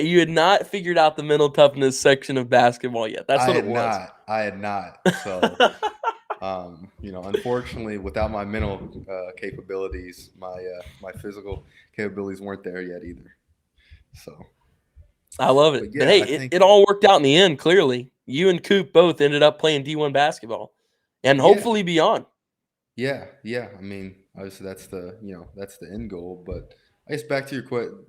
you had not figured out the mental toughness section of basketball yet. That's I what it had was. not. I had not. So, unfortunately, without my mental capabilities, my physical capabilities weren't there yet either. So, I love it. but But yeah, hey, I think it all worked out in the end, clearly. You and Coop both ended up playing D1 basketball and yeah, hopefully beyond. yeah, yeah. I mean, obviously that's the end goal. But I guess back to your question,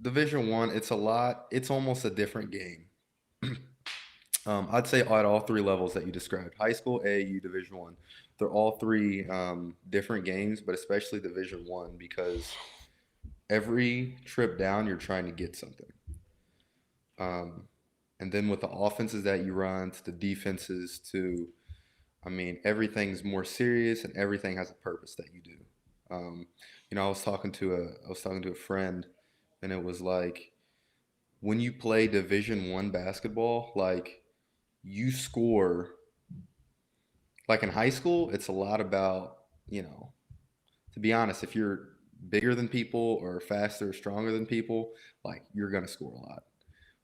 Division 1, it's a lot. It's almost a different game. I'd say at all three levels that you described, high school, AAU, Division 1, they're all three different games, but especially Division 1 because every trip down you're trying to get something. Um, and then with the offenses that you run to the defenses to, I mean, everything's more serious and everything has a purpose that you do. Um, I was talking to a friend, and it was like when you play Division 1 basketball, like you score Like in high school, it's a lot about, to be honest, if you're bigger than people or faster or stronger than people, like you're going to score a lot.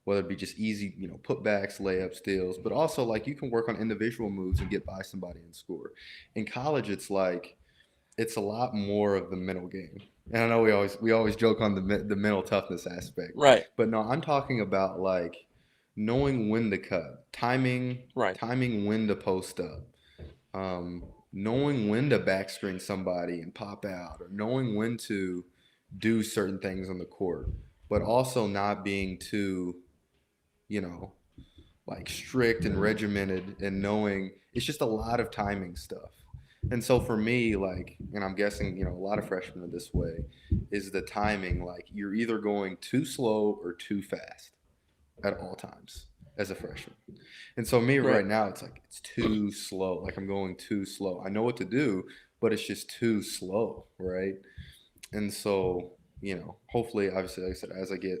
Whether it be just easy, putbacks, layups, steals, but also like you can work on individual moves and get by somebody and score. In college, it's a lot more of the mental game. And I know we always joke on the mental toughness aspect, Right. but no, I'm talking about like knowing when to cut, Right. timing when to post up, knowing when to backscreen somebody and pop out, or knowing when to do certain things on the court, but also not being too, you know, like strict and regimented, and knowing it's just a lot of timing stuff. And so for me, like, and I'm guessing, a lot of freshmen are this way, is the timing. Like, you're either going too slow or too fast at all times as a freshman. And so me Right. right now, it's like it's too slow. Like I'm going too slow. I know what to do, but it's just too slow, right? And so, hopefully, obviously, like I said, as I get,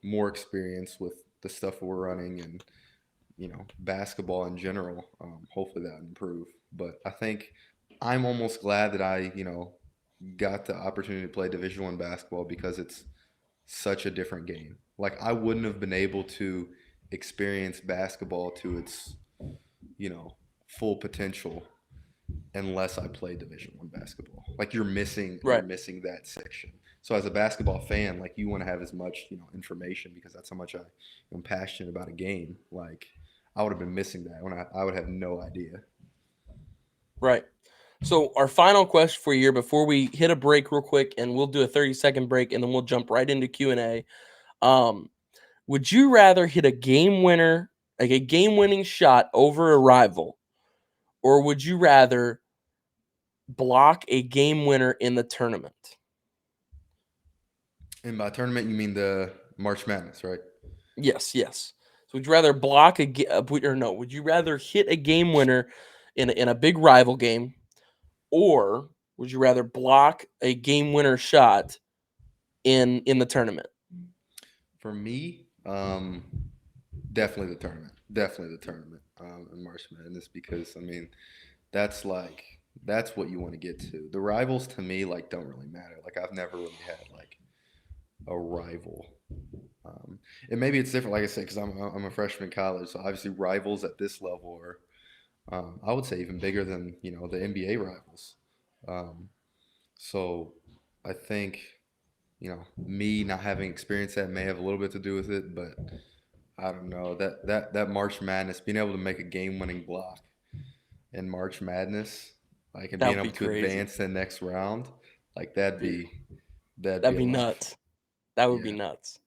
more experience with the stuff we're running and basketball in general, hopefully that improve. But I think I'm almost glad that I, got the opportunity to play Division 1 basketball because it's such a different game. Like I wouldn't have been able to experience basketball to its, you know, full potential unless I played Division 1 basketball. Like you're Right. missing that section. So as a basketball fan, like you want to have as much, information because that's how much I am passionate about a game. Like I would have been missing that when I would have no idea. Right. So our final question for you here before we hit a break real quick, and we'll do a 30-second break, and then we'll jump right into Q&A. Um, would you rather hit a game winner, like a game-winning shot over a rival, or would you rather block a game winner in the tournament? And by tournament, you mean the March Madness, right? Yes, yes. So would you rather block or no? Would you rather hit a game winner in a big rival game, or would you rather block a game winner shot in the tournament? For me, definitely the tournament. Definitely the tournament in March Madness because I mean that's what you want to get to. The rivals to me like don't really matter. Like I've never really had like a rival. And maybe it's different, like I said, because I'm a freshman in college. So obviously rivals at this level are, I would say, even bigger than the NBA rivals. Um, so I think me not having experienced that may have a little bit to do with it, but I don't know that March Madness, being able to make a game-winning block in March Madness, like and That being would be able to crazy. advance to the next round, like Dude, that'd be that'd a be life. nuts. That would be Yeah, nuts.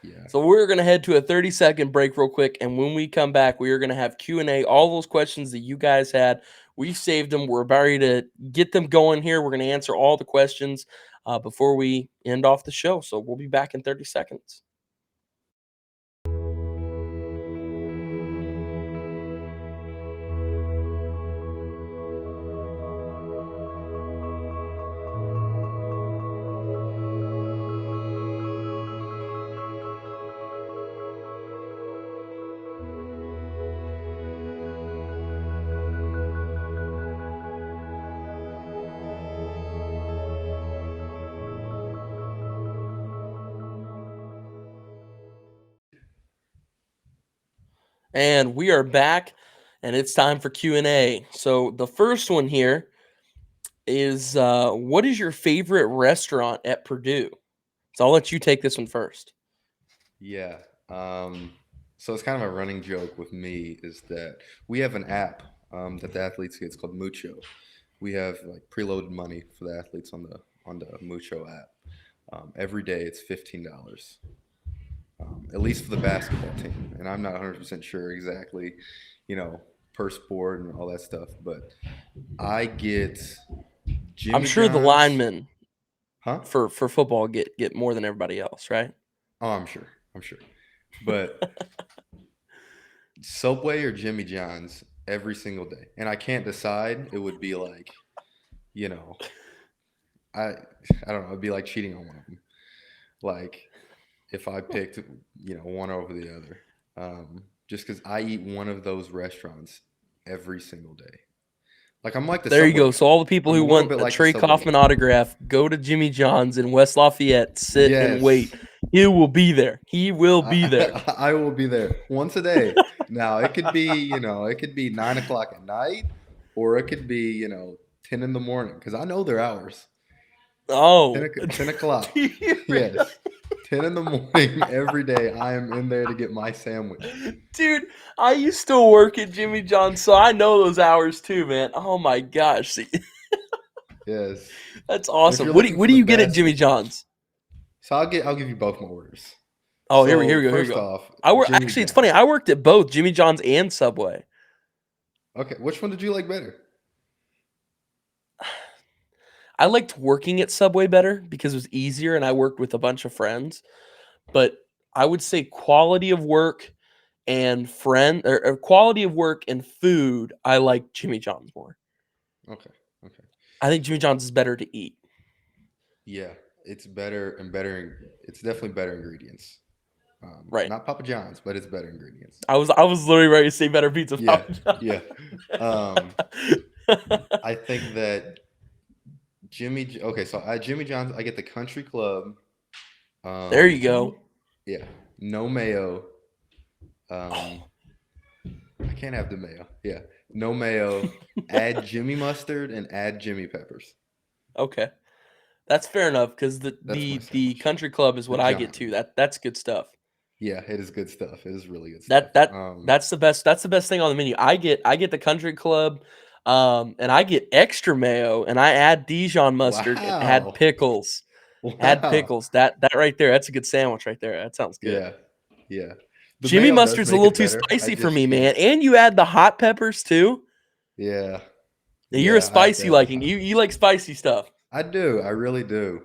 yeah. So we're gonna head to a 30-second break real quick, and when we come back, we are gonna have Q&A. All those questions that you guys had, we saved them. We're about ready to get them going here. We're gonna answer all the questions before we end off the show. So we'll be back in 30 seconds. And we are back, and it's time for Q&A. So the first one here is what is your favorite restaurant at Purdue? So I'll let you take this one first. Yeah. So it's kind of a running joke with me is that we have an app that the athletes get. It's called Mucho. We have like preloaded money for the athletes on the Mucho app. Every day it's $15, at least for the basketball team. And I'm not 100% sure exactly, you know, per sport and all that stuff. But I get I'm Jimmy sure the John's, linemen huh? for football get more than everybody else, right? Oh, I'm sure. I'm sure. But Subway or Jimmy John's every single day. And I can't decide. It would be like, you know, I I don't know, it'd be like cheating on one of them. Like if I picked, one over the other. Just because I eat one of those restaurants every single day. Like I'm like the There you Subway go. guy. So all the people I'm who a little want bit a like the Trey Subway Kaufman guy. autograph, go to Jimmy John's in West Lafayette, sit and Yes, wait. He will be there. He will be there. I will be there once a day. Now it could be, it could be 9 o'clock at night, or it could be, 10 in the morning because I know their hours. 10, Oh, 10 o'clock. dude, Yes, 10 in the morning every day. I am in there to get my sandwich. dude, I used to work at Jimmy John's, so I know those hours too, man. Oh my gosh, see, Yes, that's and if awesome. you're What do looking what for do the you get at best, Jimmy John's? so I'll give you both my orders. Oh, here So we go, here we first go. off, I work. Jimmy Actually, it's funny. John's. I worked at both Jimmy John's and Subway. Okay, which one did you like better? I liked working at Subway better because it was easier, and I worked with a bunch of friends. But I would say quality of work and or quality of work and food, I like Jimmy John's more. Okay, okay. I think Jimmy John's is better to eat. Yeah, it's better and better. It's definitely better ingredients. Right. Not Papa John's, but it's better ingredients. I was literally ready to say better pizza Yeah, Papa yeah. Um, John's. I think that Okay, so I Jimmy John's. I get the Country Club. There you No, go. yeah, no mayo. Um, I can't have the mayo. Yeah, no mayo. Add Jimmy mustard and add Jimmy peppers. Okay. That's fair enough because the, That's my the the sandwich. country club is The what I get giant too. one. That's good stuff. Yeah, it is good stuff. It is really good stuff. That that that's the best. That's the best thing on the menu. I get the country club, and I get extra mayo, and I add Dijon mustard and add Wow, pickles. Add wow. pickles. That right there. That's a good sandwich right there. That sounds good. Yeah, yeah. The Jimmy mayo does mustard's a make little it too better. I spicy for just me, man. can't. And you add the hot peppers too. Yeah, You're a yeah. I have to spicy have the liking. hot You peppers. like spicy stuff. I do. I really do.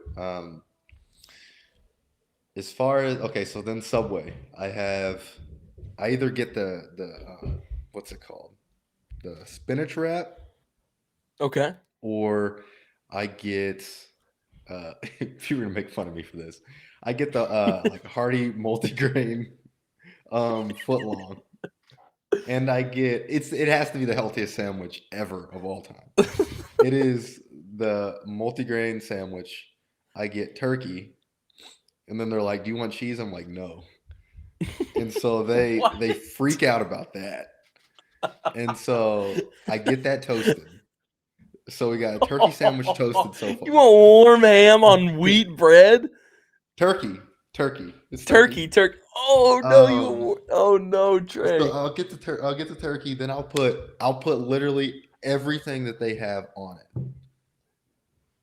As far as okay, so then Subway. I either get the what's it called, the spinach wrap, Okay. or I get if you were to make fun of me for this, I get the like hearty multigrain foot long, and it has to be the healthiest sandwich ever of all time. It is the multigrain sandwich. I get turkey, and then they're like, "Do you want cheese?" I'm like, "No," and so What? they freak out about that, and so I get that toasted. So we got a turkey sandwich toasted so You far. want warm ham on wheat bread? Turkey, turkey, it's turkey. Turkey, turkey. Oh no, Um, oh no, so Trey. I'll get the turkey. Then I'll put literally everything that they have on it,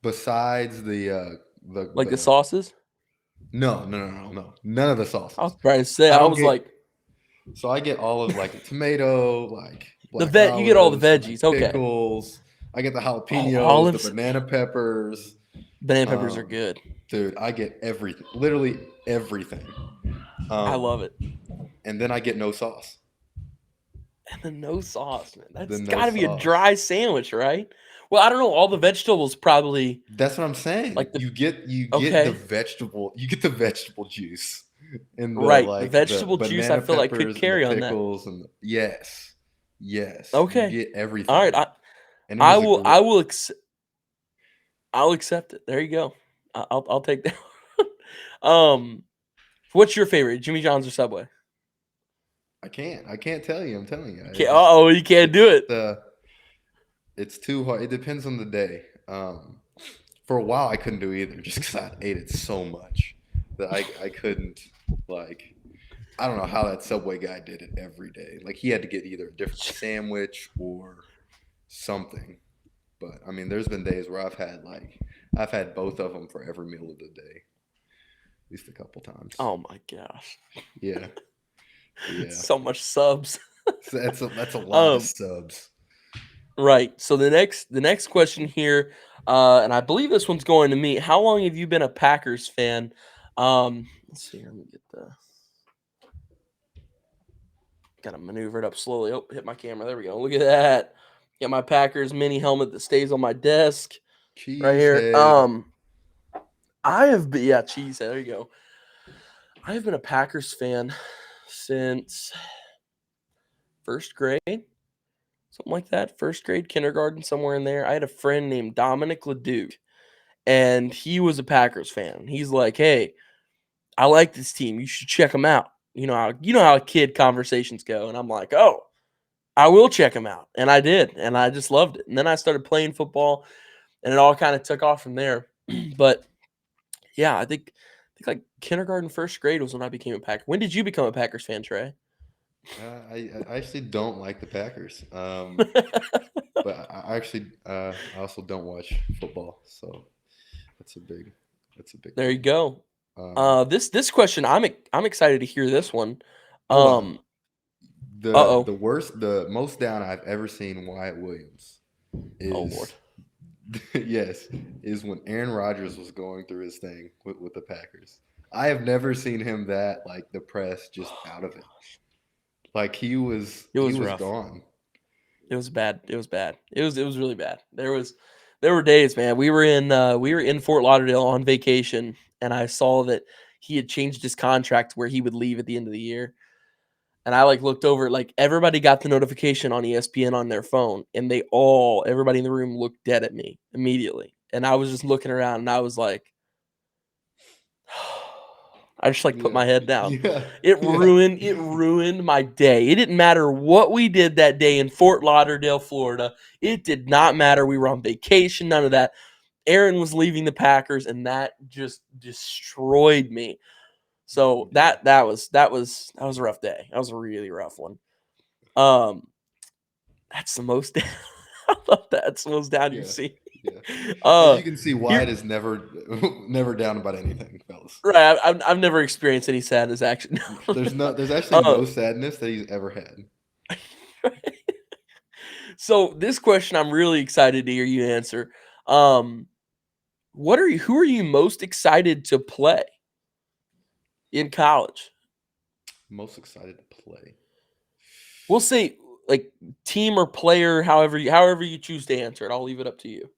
besides Like the the sauces? no, none of the I was sauces. about to say, I I don't was get like, So I get all of like the tomato, like the black vet. You get all the olives, my veggies. Okay. pickles. I get the Oh, jalapenos, the olives, banana peppers. banana peppers are Um, good. dude, I get everything, literally everything. I Um, love it. and then I get no sauce. And the no sauce, man. The That's no got to be a sauce. dry sandwich, right? Well, I don't know. All the vegetables probably That's what I'm saying. like the You get okay, the vegetable juice and the right. The like the vegetable juice I banana feel like could peppers and the carry on that. pickles yes, yes. You Okay. get All right. everything, I and it I is a will great. I will I'll accept it. There you go. I'll take that. um, what's your favorite? Jimmy John's or Subway? I can't tell you. I'm telling you. Uh oh, you can't do It's it. it's too hard. It depends on the day. For a while, I couldn't do either, just because I ate it so much that I couldn't like. I don't know how that Subway guy did it every day. Like he had to get either a different sandwich or something. But I mean, there's been days where I've had both of them for every meal of the day, at least a couple times. Oh my gosh, Yeah, yeah. so much subs. So that's a lot of um, subs. right. So the next question here, and I believe this one's going to me. How long have you been a Packers fan? Let's see. Let me get the. Got to maneuver it up slowly. Oh, hit my camera. There we go. Look at that. Got my Packers mini helmet that stays on my desk right here. Cheesehead. I have been cheese. There you go. I have been a Packers fan since first grade. something like that. First grade, kindergarten, somewhere in there. I had a friend named Dominic Leduc, and he was a Packers fan. He's like, "Hey, I like this team. You should check them out." You know how kid conversations go, and I'm like, "Oh, I will check them out," and I did, and I just loved it. And then I started playing football, and it all kind of took off from there. But yeah, I think like kindergarten, first grade was when I became a Packer. When did you become a Packers fan, Trey? I actually don't like the Packers, but I actually I also don't watch football, so that's a big that's a big There you thing. go. Um, This question, I'm excited to hear this one. Hold on. Um, The uh-oh. worst, the most down I've ever seen Wyatt Williams Oh Lord. is yes, is when Aaron Rodgers was going through his thing with the Packers. I have never seen him that like depressed, just out of it. Like It he was was rough. gone. It was bad. It was bad. It was really bad. There were days, man. We were in Fort Lauderdale on vacation, and I saw that he had changed his contract where he would leave at the end of the year. And I like looked over, like everybody got the notification on ESPN on their phone, and everybody in the room looked dead at me immediately. And I was just looking around, and I was like, I just like put Yeah, my head down. yeah, It yeah, ruined it ruined my day. It didn't matter what we did that day in Fort Lauderdale, Florida. It did not matter. We were on vacation, none of that. Aaron was leaving the Packers, and that just destroyed me. So yeah, that was a rough day. That was a really rough one. Um, that's the most. I love that. That's the most down you've yeah, seen. yeah. As Uh, you can see, Wyatt here, is never never down about anything, fellas. right. I've never experienced any sadness. Actually, no, no. There's actually Uh, no sadness that he's ever had. so this question, I'm really excited to hear you answer. Um, who are you most excited to play in college? Most excited to play. We'll say like team or player, however you choose to answer it. I'll leave it up to you.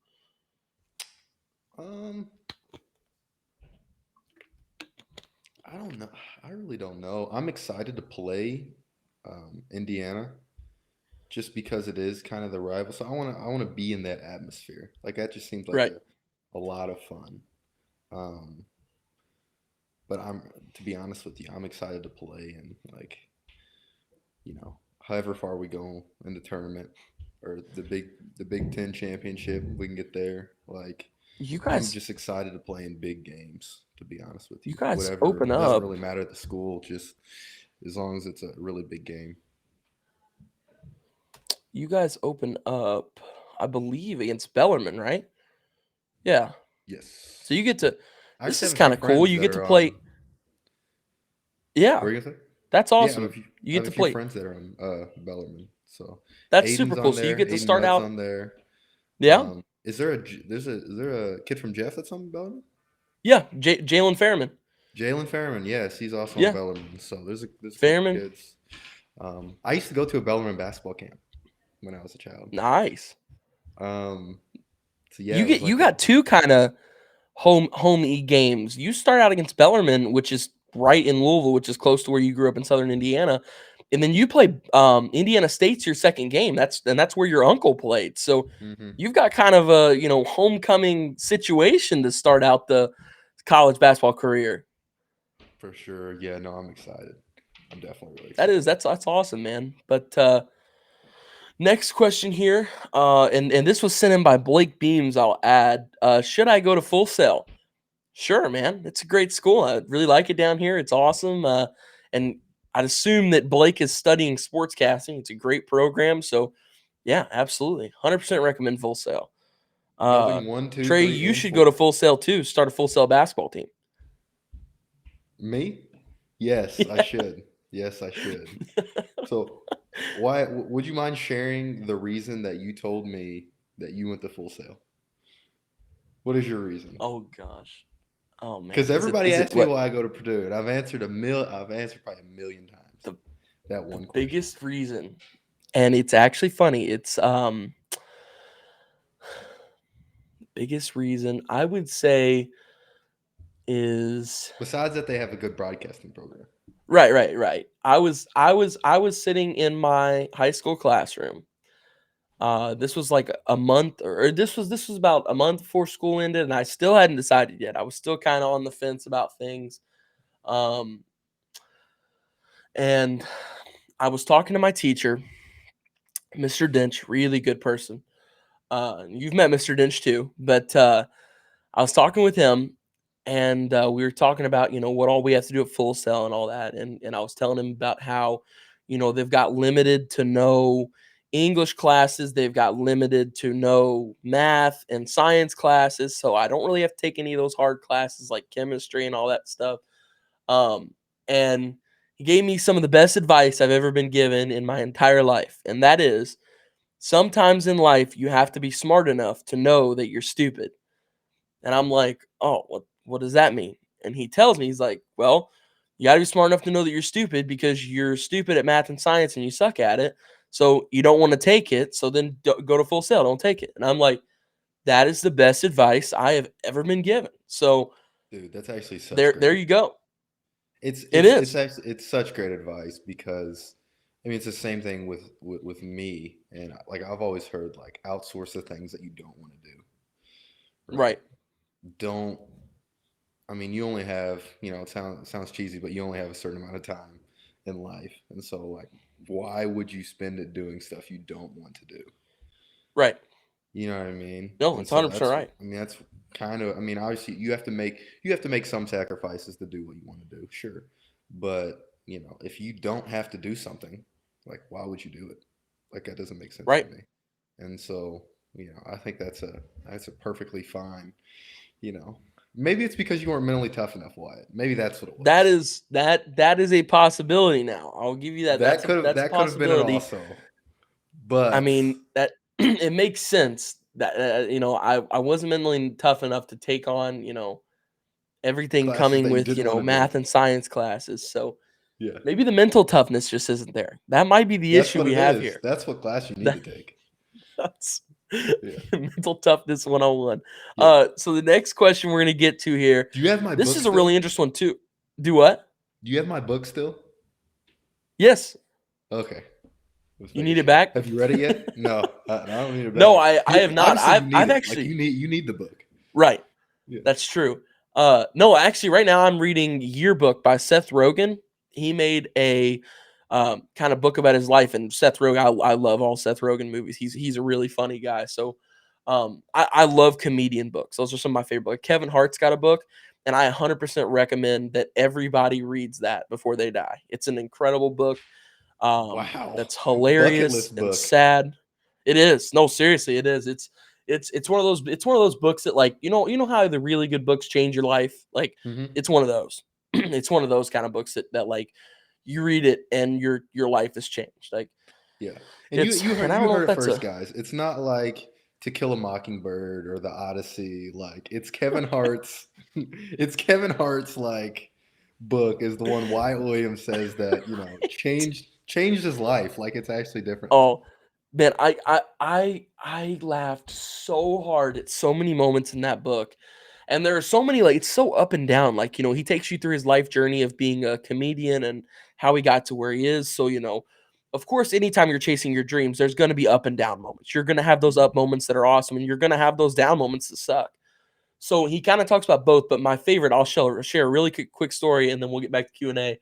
Um, I don't know. I really don't know. I'm excited to play Indiana just because it is kind of the rival. So I want to be in that atmosphere. Like that just seems like Right. a lot of fun. Um, but I'm to be honest with you, I'm excited to play and like however far we go in the tournament or the Big Ten championship, we can get there. Like You I'm guys just excited to play in big games. To be honest with you you, guys whatever, open it doesn't up. really matter at the school. Just as long as it's a really big game. You guys open up, I believe, against Bellarmine, right? Yeah. So Yes. you get to I this actually is have a few kind of cool. friends You that get to are on. play. Yeah. What are you gonna say? That's Yeah, awesome. You I get have a to few play. friends that are on Bellarmine. So That's super Aiden's cool. on So you there. get to Aiden start Nutt's out. on there. Yeah. Is there a kid from Jeff that's on Bellarmine? Yeah. Jalen Fairman. Jalen Fairman, yes, he's also on Yeah. Bellarmine. So there's a couple Fairman. kids. I used to go to a Bellarmine basketball camp when I was a child. Nice. Um, so yeah, You it get was you like a got two kind of home e games. You start out against Bellarmine, which is right in Louisville, which is close to where you grew up in Southern Indiana, and then you play Indiana State's your second game. That's where your uncle played. So hmm you've got kind of a homecoming situation to start out the college basketball career. for sure. Yeah, no, I'm excited. I'm definitely really That is excited. that's awesome, man. But next question here, and this was sent in by Blake Beams. I'll add. Should I go to Full Sail? Sure, man. It's a great school. I really like it down here. It's awesome. And I'd assume that Blake is studying sportscasting. It's a great program. So, yeah, absolutely. 100% recommend Full Sail. Building one, two, Trey, three, you and should go to four. Full Sail too. Start a Full Sail basketball team. Me? Yes, I should. Yes, I should. So, why would you mind sharing the reason that you told me that you went to Full Sail? What is your reason? Oh gosh. Oh man. Because Is it everybody is it asks me what why I go to Purdue, and I've answered probably a million times the that the one question. biggest reason? And it's actually funny. It's biggest reason I would say is Besides that, they have a good broadcasting program. right, right, right. I was sitting in my high school classroom, This was like a month, or this was about a month before school ended, and I still hadn't decided yet. I was still kind of on the fence about things. Um, and I was talking to my teacher, Mr. Dench, really good person. You've met Mr. Dench too, but I was talking with him, and we were talking about what all we have to do at Full Sail and all that, and I was telling him about how they've got limited to no English classes, they've got limited to no math and science classes, so I don't really have to take any of those hard classes like chemistry and all that stuff. And he gave me some of the best advice I've ever been given in my entire life, and that is sometimes in life you have to be smart enough to know that you're stupid. And I'm like, "Oh, what does that mean?" And he tells me, he's like, "Well, you got to be smart enough to know that you're stupid because you're stupid at math and science and you suck at it. So you don't want to take it. So then go to Full Sail. Don't take it." And I'm like, "That is the best advice I have ever been given." So Dude, that's actually such there great. you go. It's It it's it's is. actually it's such great advice because I mean it's the same thing with me and like I've always heard like outsource the things that you don't want to do, right? Right. Don't I mean you only have, it sounds cheesy, but you only have a certain amount of time in life. And so like why would you spend it doing stuff you don't want to do? Right. You know what I mean? No, And it's so 100% that's right. I mean that's kind of I mean obviously you have to make some sacrifices to do what you want to do, sure. But, if you don't have to do something, like why would you do it? Like that doesn't make sense to Right. me. And so, I think that's a perfectly fine, you know. Maybe it's because you weren't mentally tough enough, Wyatt. Maybe that's what it That was. is that is a possibility now. I'll give you that. That could have That's a that could have been it possibility. also. I But mean, that it makes sense that I wasn't mentally tough enough to take on, everything classes coming that you with, didn't want to do. math and science classes. So Yeah. maybe the mental toughness just isn't there. That might be the That's issue what we it have is. here. That's what class you need That, to take. that's Yeah. mental toughness 101. Yeah. So the next question we're gonna get to here. Do you have my This book is a really still? interesting one too. Do what? Do you have my book still? Yes. Okay. Just You making need it sure. back? Have you read it yet? No, I don't need it No, back. I have not. Honestly, you need I've it. Like actually you need the book. right. Yeah. That's true. No, actually, right now I'm reading Yearbook by Seth Rogen. He made a kind of book about his life, and Seth Rogen. I love all Seth Rogen movies. He's a really funny guy. So, I love comedian books. Those are some of my favorite books. Kevin Hart's got a book, and I 100% recommend that everybody reads that before they die. It's an incredible book. Wow. That's Bucket hilarious list and book. sad. It is. No, seriously, it is. It's one of those books that, like, how the really good books change your life? Like, Hmm. it's one of those. It's one of those kind of books that like you read it and your life has changed. Like, Yeah. And you it's you and heard I you don't know heard if it that's first, a guys. It's not like To Kill a Mockingbird or The Odyssey. Like it's Kevin Hart's. It's Kevin Hart's like book is the one Wyatt Williams says that changed his life. Like it's actually different now. oh, man, I laughed so hard at so many moments in that book. And there are so many, like, it's so up and down. Like, he takes you through his life journey of being a comedian and how he got to where he is. So, of course, anytime you're chasing your dreams, there's going to be up and down moments. You're going to have those Mhm. up moments that are awesome, and you're going to have those down moments that suck. So he kind of talks about both, but my favorite, I'll share a really quick story, and then we'll get back to Q&A.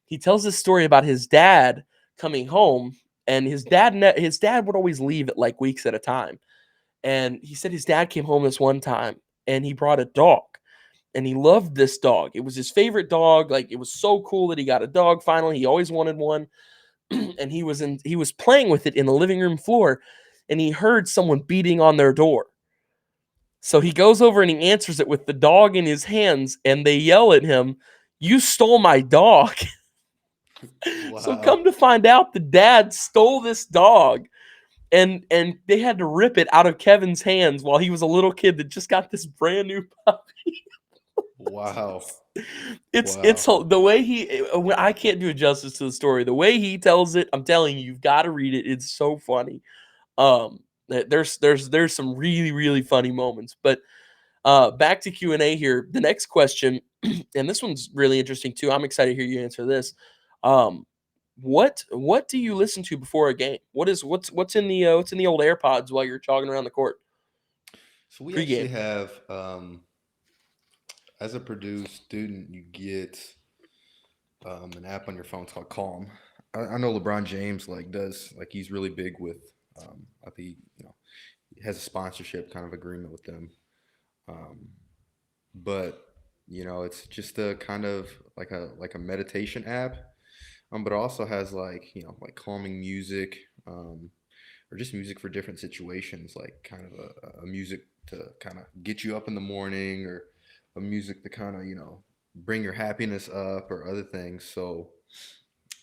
He tells this story about his dad coming home, and his dad would always leave at like weeks at a time. And he said his dad came home this one time, and he brought a dog, and he loved this dog. It was his favorite dog. Like, it was so cool that he got a dog finally. He always wanted one. And he was playing with it in the living room floor, and he heard someone beating on their door. So he goes over and he answers it with the dog in his hands, and they yell at him, "You stole my dog." So Wow. come to find out, the dad stole this dog, and they had to rip it out of Kevin's hands while he was a little kid that just got this brand new puppy. Wow. It's Wow. the way I can't do justice to the story. The way he tells it, I'm telling you, you've got to read it. It's so funny. There's some really really funny moments. But back to Q&A here. The next question, and this one's really interesting too. I'm excited to hear you answer this. Um, What do you listen to before a game? What's in the old AirPods while you're jogging around the court So we actually pregame? have, as a Purdue student, you get an app on your phone. It's called Calm. I know LeBron James like does like he's really big with. I think he has a sponsorship kind of agreement with them. Um, but it's just a kind of like a meditation app. But it also has like like calming music, or just music for different situations, like kind of a music to kind of get you up in the morning, or a music to kind of bring your happiness up, or other things. So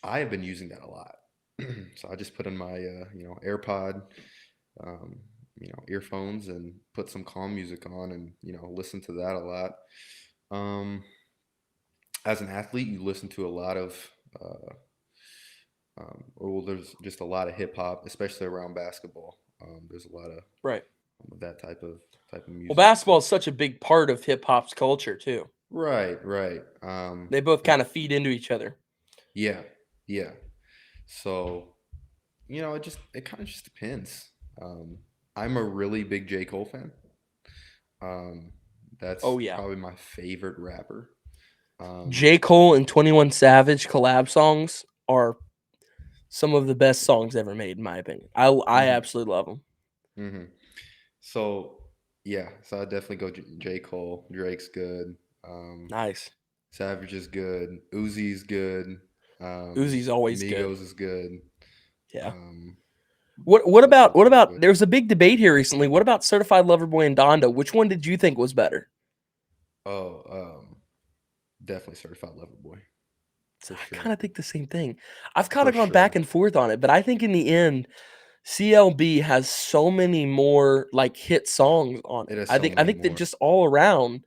I have been using that a lot. So I just put in my AirPod, um, earphones, and put some calm music on, and listen to that a lot. Um, as an athlete, you listen to a lot of uh, well, there's just a lot of hip hop, especially around basketball. There's a lot Right. of that type of Well, music. basketball is such a big part of hip hop's culture too. Right, right. They both And kind of feed into each other. yeah, yeah. So it kind of just depends. Um, I'm a really big J. Cole fan. Um, that's Oh yeah. probably my favorite rapper. Um, J. Cole and 21 Savage collab songs are some of the best songs ever made, in my opinion. I hmm absolutely love them. hmm So yeah, so I definitely go J. Cole. Drake's good. Um, Nice. Savage is good. Uzi's good. Um, Uzi's always good. Migos is good. Yeah. Um, What who else about would I what fuck about? with? There was a big debate here recently. What about Certified Lover Boy and Donda? Which one did you think was better? Oh, definitely Certified Lover Boy for I sure. kind of think the same thing. I've kind For of gone back sure. and forth on it, but I think in the end, CLB has so many more like hit songs on It it. is I so think I many think that more. just all around,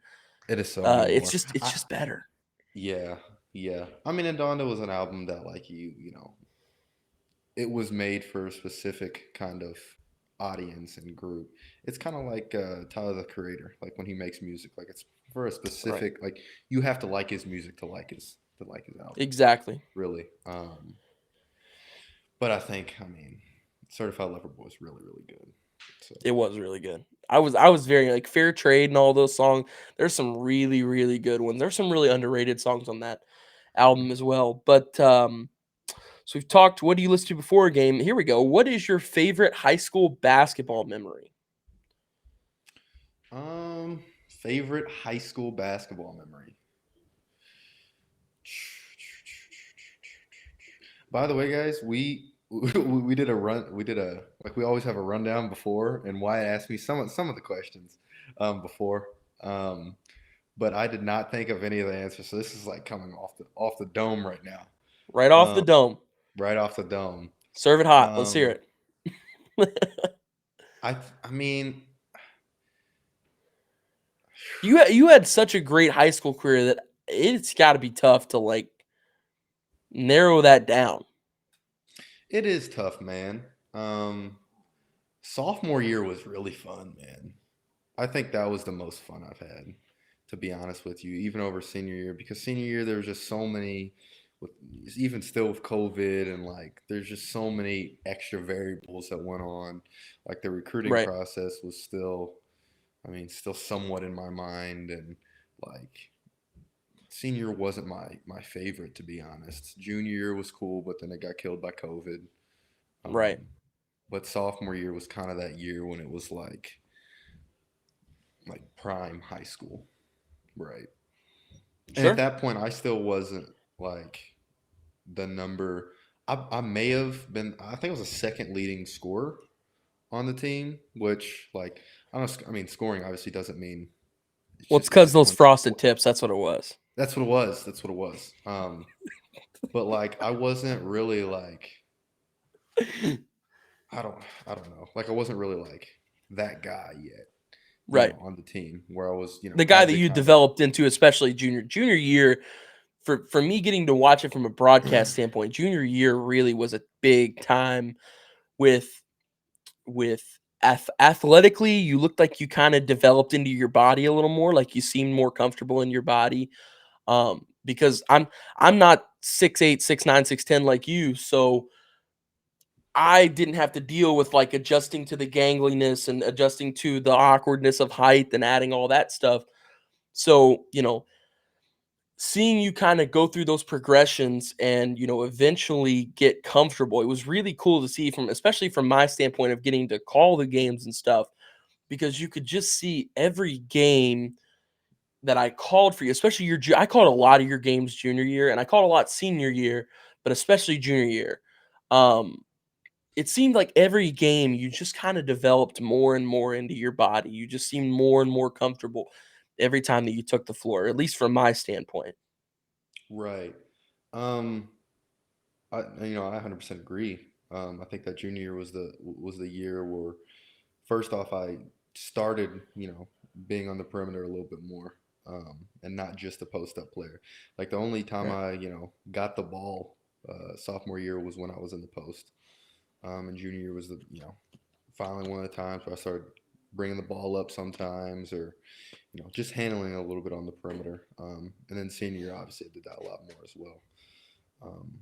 It is so many it's more. just I better. Yeah, yeah. I mean, and Donda was an album that like it was made for a specific kind of audience and group. It's kind of like Tyler the Creator, like when he makes music, like it's for a Right. specific like you have to like his music to like his albums, Exactly. really. But I think, I mean, Certified Lover Boy is really really good. So It was really good. I was very like Fair Trade and all those songs. There's some really really good ones. There's some really underrated songs on that album as well. But so we've talked. What do you listen to before a game? Here we go. What is your favorite high school basketball memory? favorite high school basketball memory. By the way, guys, we did a run. We did a like we always have a rundown before, and Wyatt asked me some of the questions before, um, but I did not think of any of the answers. So this is like coming off the dome right now, Right off the dome. right off the dome. Serve it hot. Let's hear Um, it. I mean, You had such a great high school career that it's got to be tough to like narrow that down. it is tough, man. Sophomore year was really fun, man. I think that was the most fun I've had, to be honest with you, even over senior year, because senior year there was just so many, with even still with COVID, and like there's just so many extra variables that went on. Like the recruiting Right. process was still, I mean, still somewhat in my mind, and like senior wasn't my favorite, to be honest. Junior year was cool, but then it got killed by COVID. Right. Um, but sophomore year was kind of that year when it was like prime high school, right? And at Sure. that point, I still wasn't like the number. I may have been. I think I was a second leading scorer on the team, which like I don't. I mean, scoring obviously doesn't mean Well, it's it's because just those one thing. frosted tips. That's what it was. That's what it was. That's what it was. But like I wasn't really like I don't I don't know. Like I wasn't really like that guy yet, Right. on the team where I was, The guy had that to you kind of. developed into, especially junior year, for me getting to watch it from a broadcast standpoint, junior year really was a big time with with athletically. You looked like you kind of developed into your body a little more, like you seemed more comfortable in your body. because I'm not 6'8", 6'9", 6'10" like you, so I didn't have to deal with like adjusting to the gangliness and adjusting to the awkwardness of height and adding all that stuff. So, seeing you kind of go through those progressions and, eventually get comfortable, it was really cool to see from, especially from my standpoint of getting to call the games and stuff, because you could just see every game that I called for you, especially I called a lot of your games junior year and I called a lot senior year, but especially junior year. Um, it seemed like every game you just kind of developed more and more into your body. You just seemed more and more comfortable every time that you took the floor, at least from my standpoint. Right. Um, I 100% agree. I think that junior year was the year where first off I started, being on the perimeter a little bit more, and not just a post up player. Like the only time Right. I got the ball sophomore year was when I was in the post, and junior year was the finally one of the times where I started bringing the ball up sometimes, or just handling a little bit on the perimeter. And then senior year, obviously, I did that a lot more as well. Um,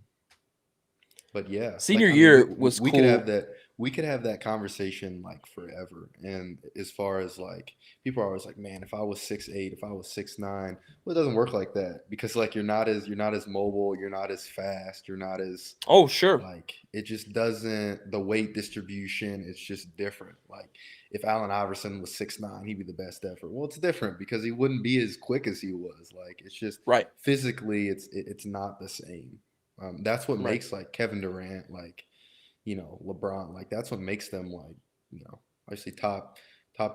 but yeah, like Senior I mean, we year was we could have cool. that we could have that conversation like forever. And as far as like people are always like, man, if I was 6'8", if I was 6'9", well, it doesn't work like that because like you're not as mobile, you're not as fast, you're not as Oh, sure. like it just doesn't the weight distribution. It's just different. Like if Allen Iverson was 6'9", he'd be the best ever. Well, it's different because he wouldn't be as quick as he was. Like it's just Right. physically, it's not the same. That's what Right. makes like Kevin Durant, like LeBron, like that's what makes them like obviously top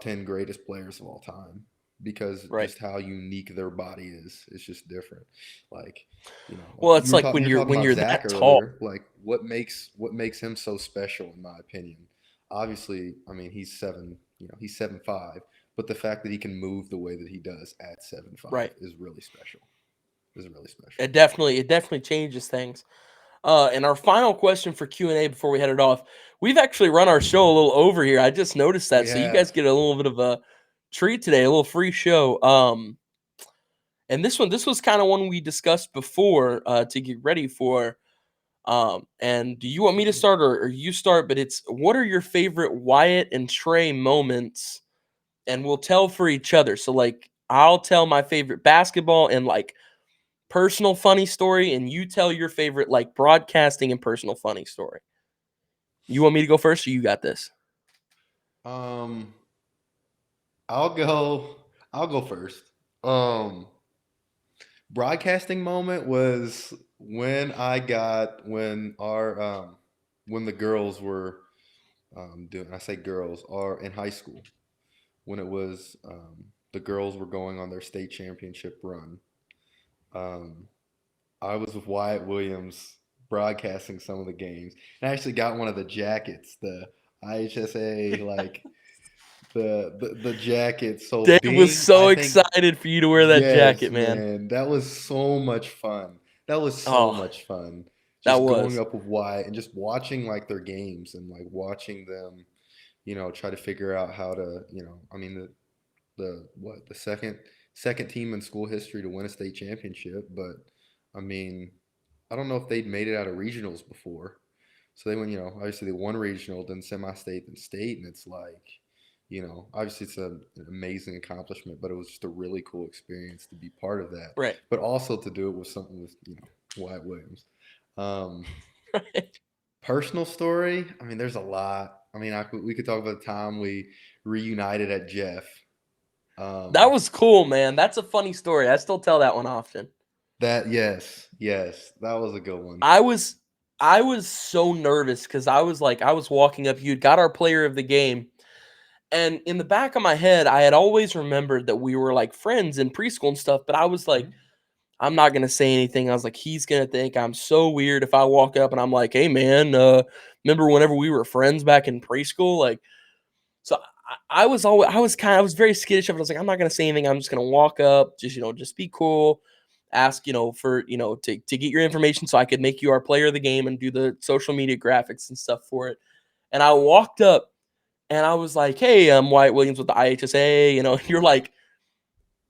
10 greatest players of all time because Right. just how unique their body is. It's just different. Like like Well, you it's were like talking when you were you're talking when about you're Zach that tall. earlier. Like what makes him so special, in my opinion. Obviously, I mean he's 7'5", but the fact that he can move the way that he does at 7'5" Right. is really special. Is really special. It definitely changes things. And our final question for Q&A before we head it off. We've actually run our show a little over here. I just noticed We that. So you have. guys get a little bit of a treat today, a little free show. And this was kind of one we discussed before to get ready for. And do you want me to start or you start? But it's what are your favorite Wyatt and Trey moments? And we'll tell for each other. So like I'll tell my favorite basketball and like personal funny story, and you tell your favorite like broadcasting and personal funny story. You want me to go first, or you got this? Um, I'll go. I'll go first. Um, Broadcasting moment was when the girls were doing. I say girls are in high school when it was the girls were going on their state championship run. Um, I was with Wyatt Williams broadcasting some of the games, and I actually got one of the jackets, the IHSA like the jacket. So Dave was being, I so think, excited for you to wear that yes, jacket, man. man, that was so much fun. That was so Oh, much fun. that Just going was up with Wyatt and just watching like their games and like watching them, try to figure out how to, I mean the second team in school history to win a state championship, but I mean, I don't know if they'd made it out of regionals before. So they went, obviously they won regional, then semi-state, then state, and it's like, obviously it's an amazing accomplishment, but it was just a really cool experience to be part of that, right. but also to do it with something with Wyatt Williams. Um, Right. Personal story, I mean, there's a lot. I mean, we could talk about the time we reunited at Jeff. That Um, was cool, man. That's a funny story. I still tell that one often. that yes, yes, that was a good one. I was I was so nervous because I was walking up. You'd got our player of the game, and in the back of my head, I had always remembered that we were like friends in preschool and stuff. But I was like, Mhm. I'm not gonna say anything. I was like, he's gonna think I'm so weird if I walk up and I'm like, hey man, remember whenever we were friends back in preschool? Like, so I was very skittish of it. I was like, I'm not gonna say anything. I'm just gonna walk up, just just be cool, ask for to get your information so I could make you our player of the game and do the social media graphics and stuff for it. And I walked up and I was like, hey, I'm Wyatt Williams with the IHSA. You're like,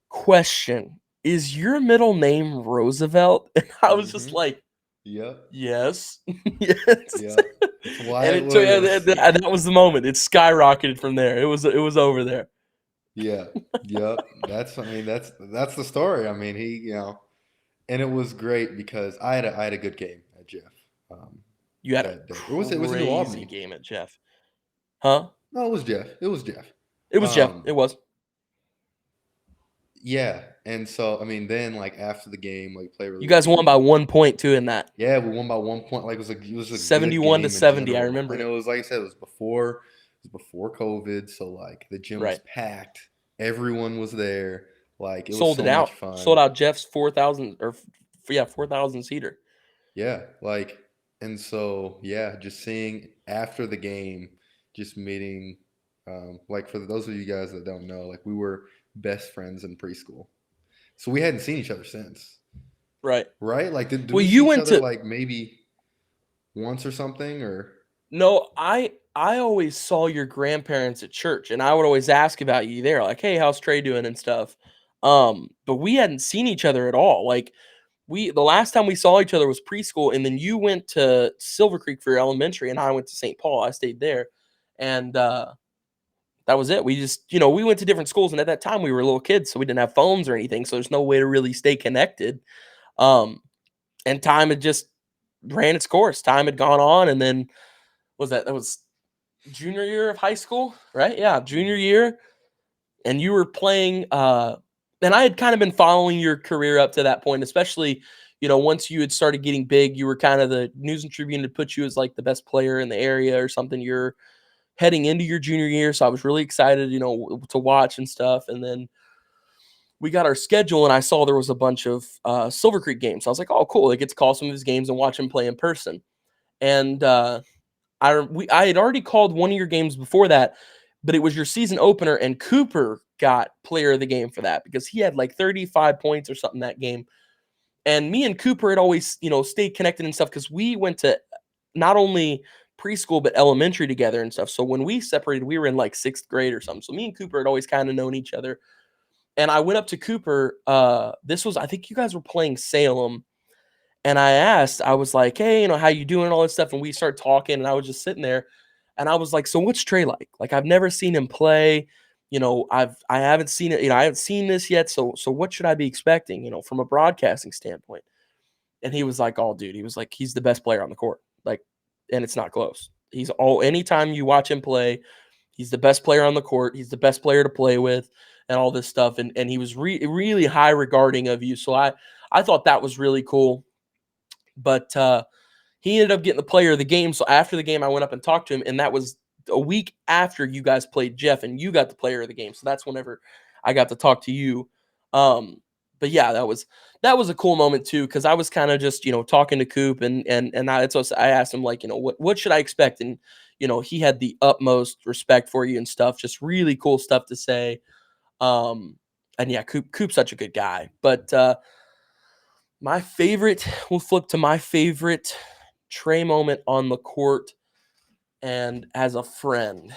question. is your middle name Roosevelt? And I was just Mm-hmm. like, Yep. yes, yes. Yep. It's And Wyatt it took Williams. that was the moment. It skyrocketed from there. It was over there. Yeah. Yep. That's I mean that's the story. I mean he and it was great because I had a good game at Jeff um, You had a that day. Or was it New crazy Albany? game at Jeff, huh? No, it was Jeff. It was Jeff. It was Jeff. Um, It was. yeah, and so I mean then like after the game like play You really guys well. won by 1 point too in that. Yeah, we won by 1 point. Like it was a good 71 to game in 70. I general, remember and it it. was like I said, it was before COVID, so like the gym was Right. packed. Everyone was there. Like it was Sold it so much out. Sold fun. out Jeff's 4,000 or yeah, 4,000 seater. Yeah, like and so yeah, just seeing after the game, just meeting. Like for those of you guys that don't know, like we were best friends in preschool, so we hadn't seen each other since. Right. Right? Like, did Well, we see you each went other to like maybe once or something? Or no, I always saw your grandparents at church and I would always ask about you there, like, hey, how's Trey doing and stuff. But we hadn't seen each other at all. Like the last time we saw each other was preschool, and then you went to Silver Creek for your elementary, and I went to St. Paul. I stayed there. And that was it. We just, we went to different schools, and at that time we were little kids, so we didn't have phones or anything. So there's no way to really stay connected. Um, and time had just ran its course. Time had gone on, and then that was junior year of high school, right? Yeah, junior year, and you were playing. And I had kind of been following your career up to that point, especially once you had started getting big, you were kind of the News and Tribune had put you as like the best player in the area or something. You're heading into your junior year, so I was really excited, to watch and stuff. And then we got our schedule, and I saw there was a bunch of Silver Creek games. I was like, oh, cool! I get to call some of his games and watch him play in person. And I had already called one of your games before that, but it was your season opener, and Cooper got player of the game for that because he had like 35 points or something that game. And me and Cooper had always, stayed connected and stuff because we went to not only preschool but elementary together and stuff. So when we separated, we were in like sixth grade or something. So me and Cooper had always kind of known each other. And I went up to Cooper. This was, I think you guys were playing Salem, and I was like, hey, how you doing, all this stuff. And we started talking, and I was just sitting there, and I was like, so what's Trey like? Like, I've never seen him play. I haven't seen it. I haven't seen this yet. So what should I be expecting? From a broadcasting standpoint. And he was like, oh, dude, he was like, he's the best player on the court. Like, and it's not close. Anytime you watch him play, he's the best player on the court. He's the best player to play with, and all this stuff. And he was really high regarding of you. So I thought that was really cool. But he ended up getting the player of the game. So after the game, I went up and talked to him, and that was a week after you guys played Jeff, and you got the player of the game. So that's whenever I got to talk to you. But yeah, that was a cool moment too, because I was kind of just talking to Coop, and I asked him, like, what should I expect, and he had the utmost respect for you and stuff, just really cool stuff to say. And yeah, Coop's such a good guy. But my favorite, we'll flip to my favorite Trey moment on the court and as a friend.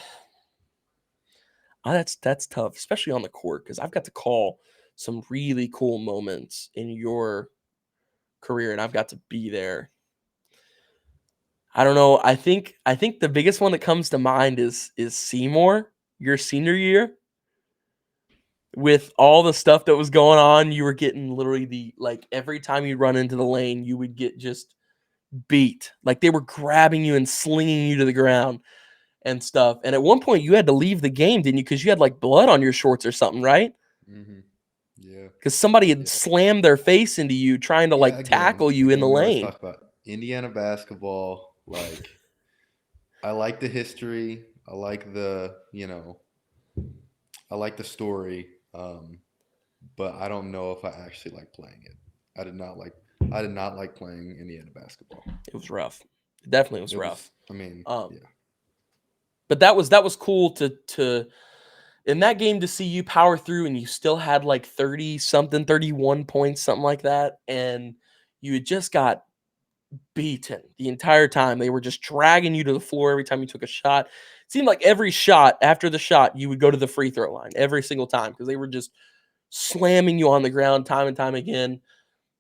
That's tough, especially on the court, because I've got to call some really cool moments in your career, and I've got to be there. I don't know. I think the biggest one that comes to mind is Seymour, your senior year, with all the stuff that was going on. You were getting literally like every time you run into the lane, you would get just beat. Like they were grabbing you and slinging you to the ground and stuff. And at one point, you had to leave the game, didn't you? Because you had like blood on your shorts or something, right? hmm yeah, Because somebody had yeah, slammed their face into you trying to yeah. like tackle you in the We always lane. talk about Indiana basketball. Like I like the history. I like I like the story. But I don't know if I actually like playing it. I did not like. I did not like playing Indiana basketball. It was rough. It definitely was It was. rough. I mean, Um, yeah. but that was cool to in that game to see you power through, and you still had like 30 something, 31 points, something like that, and you had just got beaten the entire time. They were just dragging you to the floor every time you took a shot. It seemed like every shot after the shot, you would go to the free throw line every single time because they were just slamming you on the ground time and time again.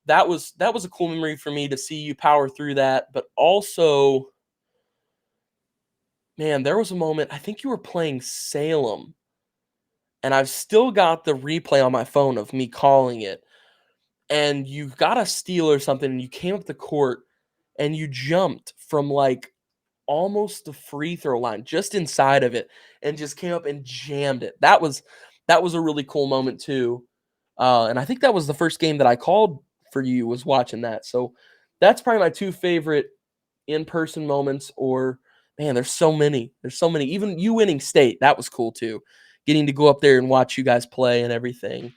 That was a cool memory for me to see you power through that. But also, man, there was a moment I think you were playing Salem, and I've still got the replay on my phone of me calling it. And you got a steal or something, and you came up the court, and you jumped from like almost the free throw line, just inside of it, and just came up and jammed it. That was a really cool moment too. And I think that was the first game that I called for you was watching that. So that's probably my two favorite in-person moments. Or man, there's so many. There's so many. Even you winning state, that was cool too. Getting to go up there and watch you guys play and everything.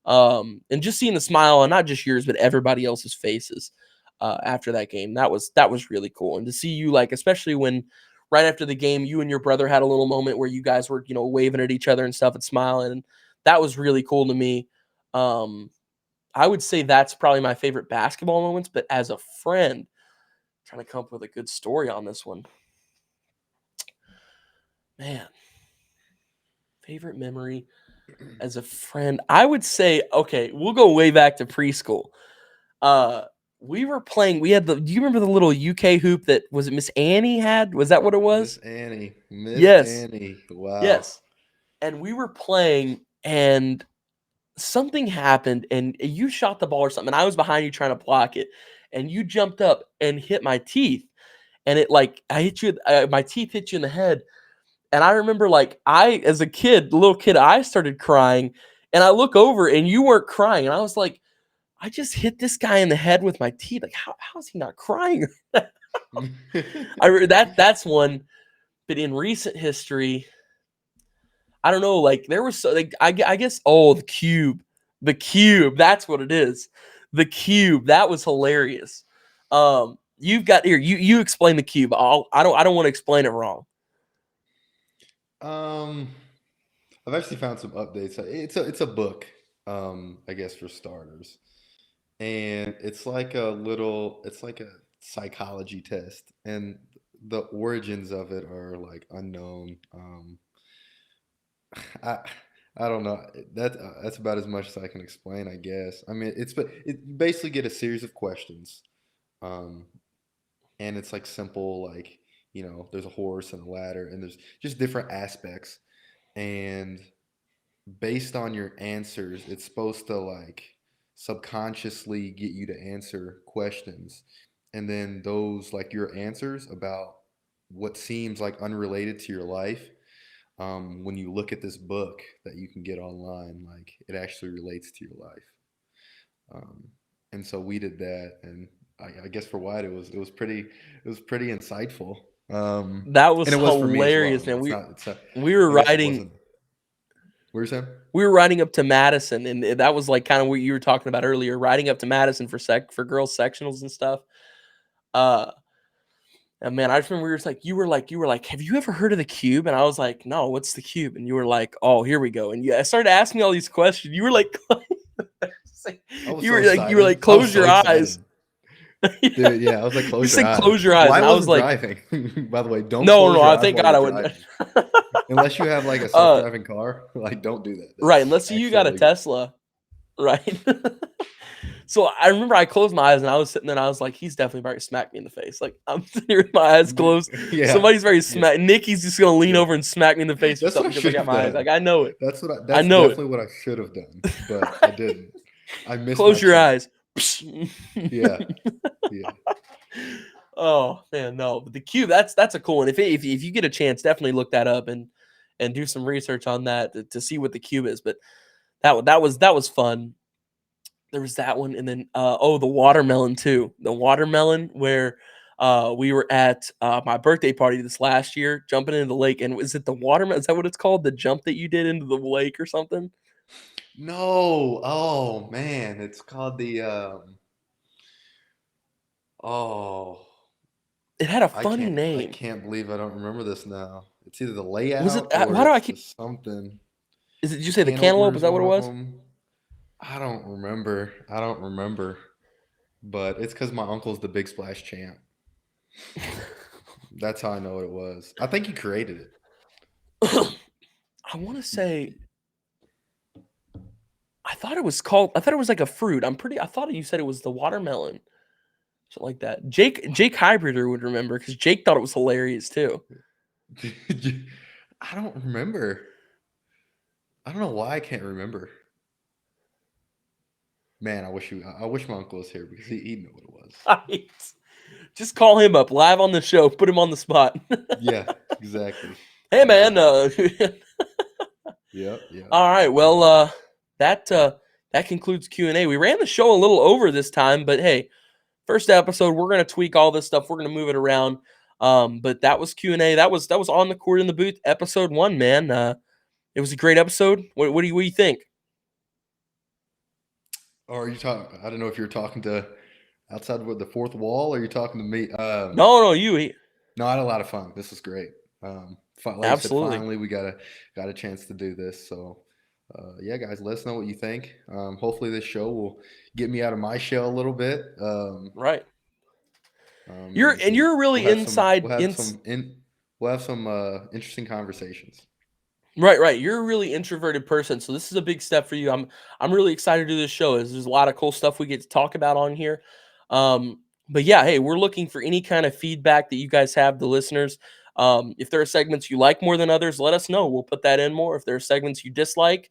And just seeing the smile on not just yours but everybody else's faces after that game. That was really cool. And to see you, like, especially when right after the game, you and your brother had a little moment where you guys were, waving at each other and stuff and smiling. And that was really cool to me. Um, I would say that's probably my favorite basketball moments. But as a friend, trying to come up with a good story on this one, man, favorite memory as a friend, I would say, okay, we'll go way back to preschool. Uh, we were playing. We had do you remember the little UK hoop that was it Miss Annie had? Was that what it Miss was? Annie. Miss Yes, Annie. Wow. yes. And we were playing, and something happened, and you shot the ball or something. And I was behind you trying to block it, and you jumped up and hit my teeth, and it like I hit you. My teeth hit you in the head, and I remember like as a kid, little kid, I started crying, and I look over, and you weren't crying, and I was like, I just hit this guy in the head with my teeth. Like, how is he not crying? That's one. But in recent history, I don't know. Like there was so like I guess the cube. That's what it is. The cube. That was hilarious. You've got here. You explain the cube. I don't want to explain it wrong. um, I've actually found some updates. It's a book, I guess for starters, and it's like a psychology test, and the origins of it are like unknown. I I don't know. That's about as much as I can explain, I guess. I mean, you basically get a series of questions, um, and it's like simple, like there's a horse and a ladder, and there's just different aspects, and based on your answers, it's supposed to like subconsciously get you to answer questions, and then those like your answers about what seems like unrelated to your life, when you look at this book that you can get online, like it actually relates to your life. Um, and so we did that, and I guess for Wyatt, it was pretty insightful. That was And it was for me as well. hilarious, I mean, man. it's We not. It's not. we were I guess it riding wasn't. What were you saying? we were riding up to Madison, and that was like kind of what you were talking about earlier, riding up to Madison for girls sectionals and stuff. Uh, and man, I just remember we were like, you were like, have you ever heard of the cube? And I was like, no, what's the cube? And you were like, oh, here we go. And I started asking me all these questions. You were like, I was you so were like, you were excited. like, I was close so your eyes. excited. Dude, yeah, I was like, You close your said eyes. close your Well, eyes, I and I was wasn't like, driving. By the way, don't no, no, close your I eyes thank while God you're I wouldn't. driving. Unless you have like a uh, self-driving car, like don't do that. right, That's unless you actually got a illegal. Tesla, right? So I remember I closed my eyes and I was sitting there and I was like, he's definitely about to smack me in the face. Like I'm sitting here with my eyes closed. Yeah, Somebody's very yeah, smack. Nikki's just gonna lean yeah. over and smack me in the face or That's what I something because I should got have my eyes. Like done. I know it. That's I know it. definitely what I should have done, but I didn't. I missed my Close your chance. eyes. Yeah, yeah. Oh man, no. But the cube, that's a cool one. If you get a chance, definitely look that up and do some research on that to see what the cube is. But that was fun. There was that one, and then the watermelon too. The watermelon where we were at my birthday party this last year, jumping into the lake, and was it the watermelon? Is that what it's called? The jump that you did into the lake or something? No, oh man, it's called the oh, It had a I funny can't I name. can't believe I don't remember this now. It's either the Was it? layout or Why do I it's keep? just something. Is it? Did you say the cantaloupe? Canoper Is is that what one it of was? them. I don't remember. I don't remember. But it's because my uncle's the Big Splash champ. That's how I know what it was. I think he created it. I want to say. I thought it was like a fruit. I thought you said it was the watermelon. Something like that. Jake Hybrider would remember because Jake thought it was hilarious too. I don't remember. I don't know why I can't remember. Man, I wish my uncle was here because he'd know what it was. Right. Just call him up live on the show. Put him on the spot. Yeah, exactly. Hey man. Exactly. Yep, yep. All right. Well, that that concludes Q&A. We ran the show a little over this time, but hey, first episode, we're gonna tweak all this stuff. We're gonna move it around. But that was Q&A. That was on the court in the booth, episode 1, man. It was a great episode. What do you think? Or are you talking? I don't know if you're talking to outside of the fourth wall, or you're talking to me. No, you No, I had a lot of fun. This was great. Like you said, absolutely finally we got a chance to do this. So, yeah, guys, let us know what you think. Hopefully, this show will get me out of my shell a little bit. right. And You're really inside we'll have in some interesting conversations. right. You're a really introverted person, so this is a big step for you. I'm really excited to do this show. There's a lot of cool stuff we get to talk about on here. But yeah, hey, we're looking for any kind of feedback that you guys have, the listeners. If there are segments you like more than others, let us know. We'll put that in more. If there are segments you dislike,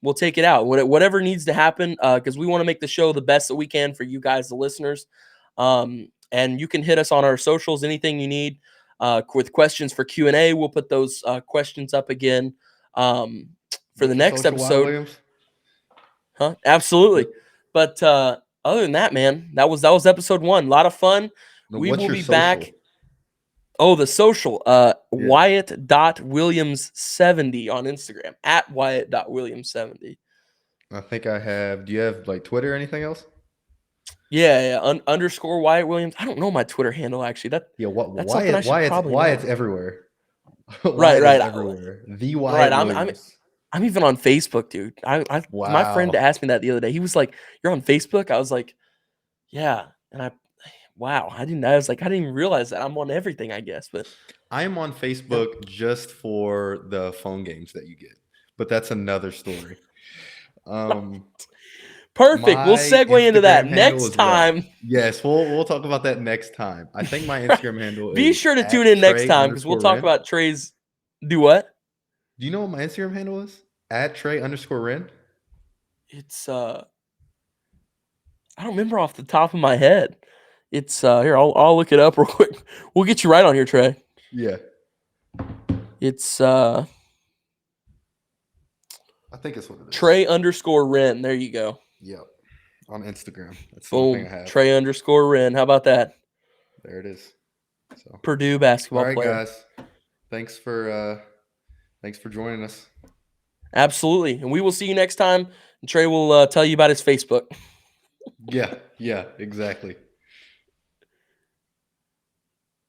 we'll take it out. Whatever needs to happen, because we want to make the show the best that we can for you guys, the listeners. And you can hit us on our socials, anything you need. With questions for Q&A, we'll put those questions up again for the What's your next social, Wyatt episode. Williams? Huh? Absolutely. What? But other than that, man, that was episode 1. A lot of fun. No, We what's will your be social? back. Oh, the social. Yeah. Wyatt.williams70 on Instagram. At Wyatt.williams70. I think I have. Do you have like Twitter or anything else? Yeah. Underscore Wyatt Williams. I don't know my Twitter handle actually. Yeah. That's something I should probably Why it's know. everywhere. Right, Wyatt is right, everywhere. The right. Wyatt I'm Williams. I'm even on Facebook, dude. I my friend Wow. asked me that the other day. He was like, "You're on Facebook?" I was like, "Yeah." And wow, I was like, I didn't even realize that I'm on everything, I guess. But I am on yeah. Facebook just for the phone games that you get, but that's another story. Um, Perfect. We'll my segue into that Instagram handle next is what? time. Yes, we'll talk about that next time. I think my Instagram handle Be is sure to tune at in next Trey time because we'll underscore talk Ren. about Trey's. Do what? Do you know what my Instagram handle is? At Trey underscore Ren. It's I don't remember off the top of my head. It's here. I'll look it up real quick. We'll get you right on here, Trey. Yeah, It's I think it's what it is. Trey underscore Ren. There you go. Yep, on Instagram. That's the only thing I Boom. have. Trey underscore Ren. How about that? There it is. So, Purdue all basketball right, player. guys. Thanks for joining us. Absolutely. And we will see you next time. And Trey will tell you about his Facebook. Yeah, exactly.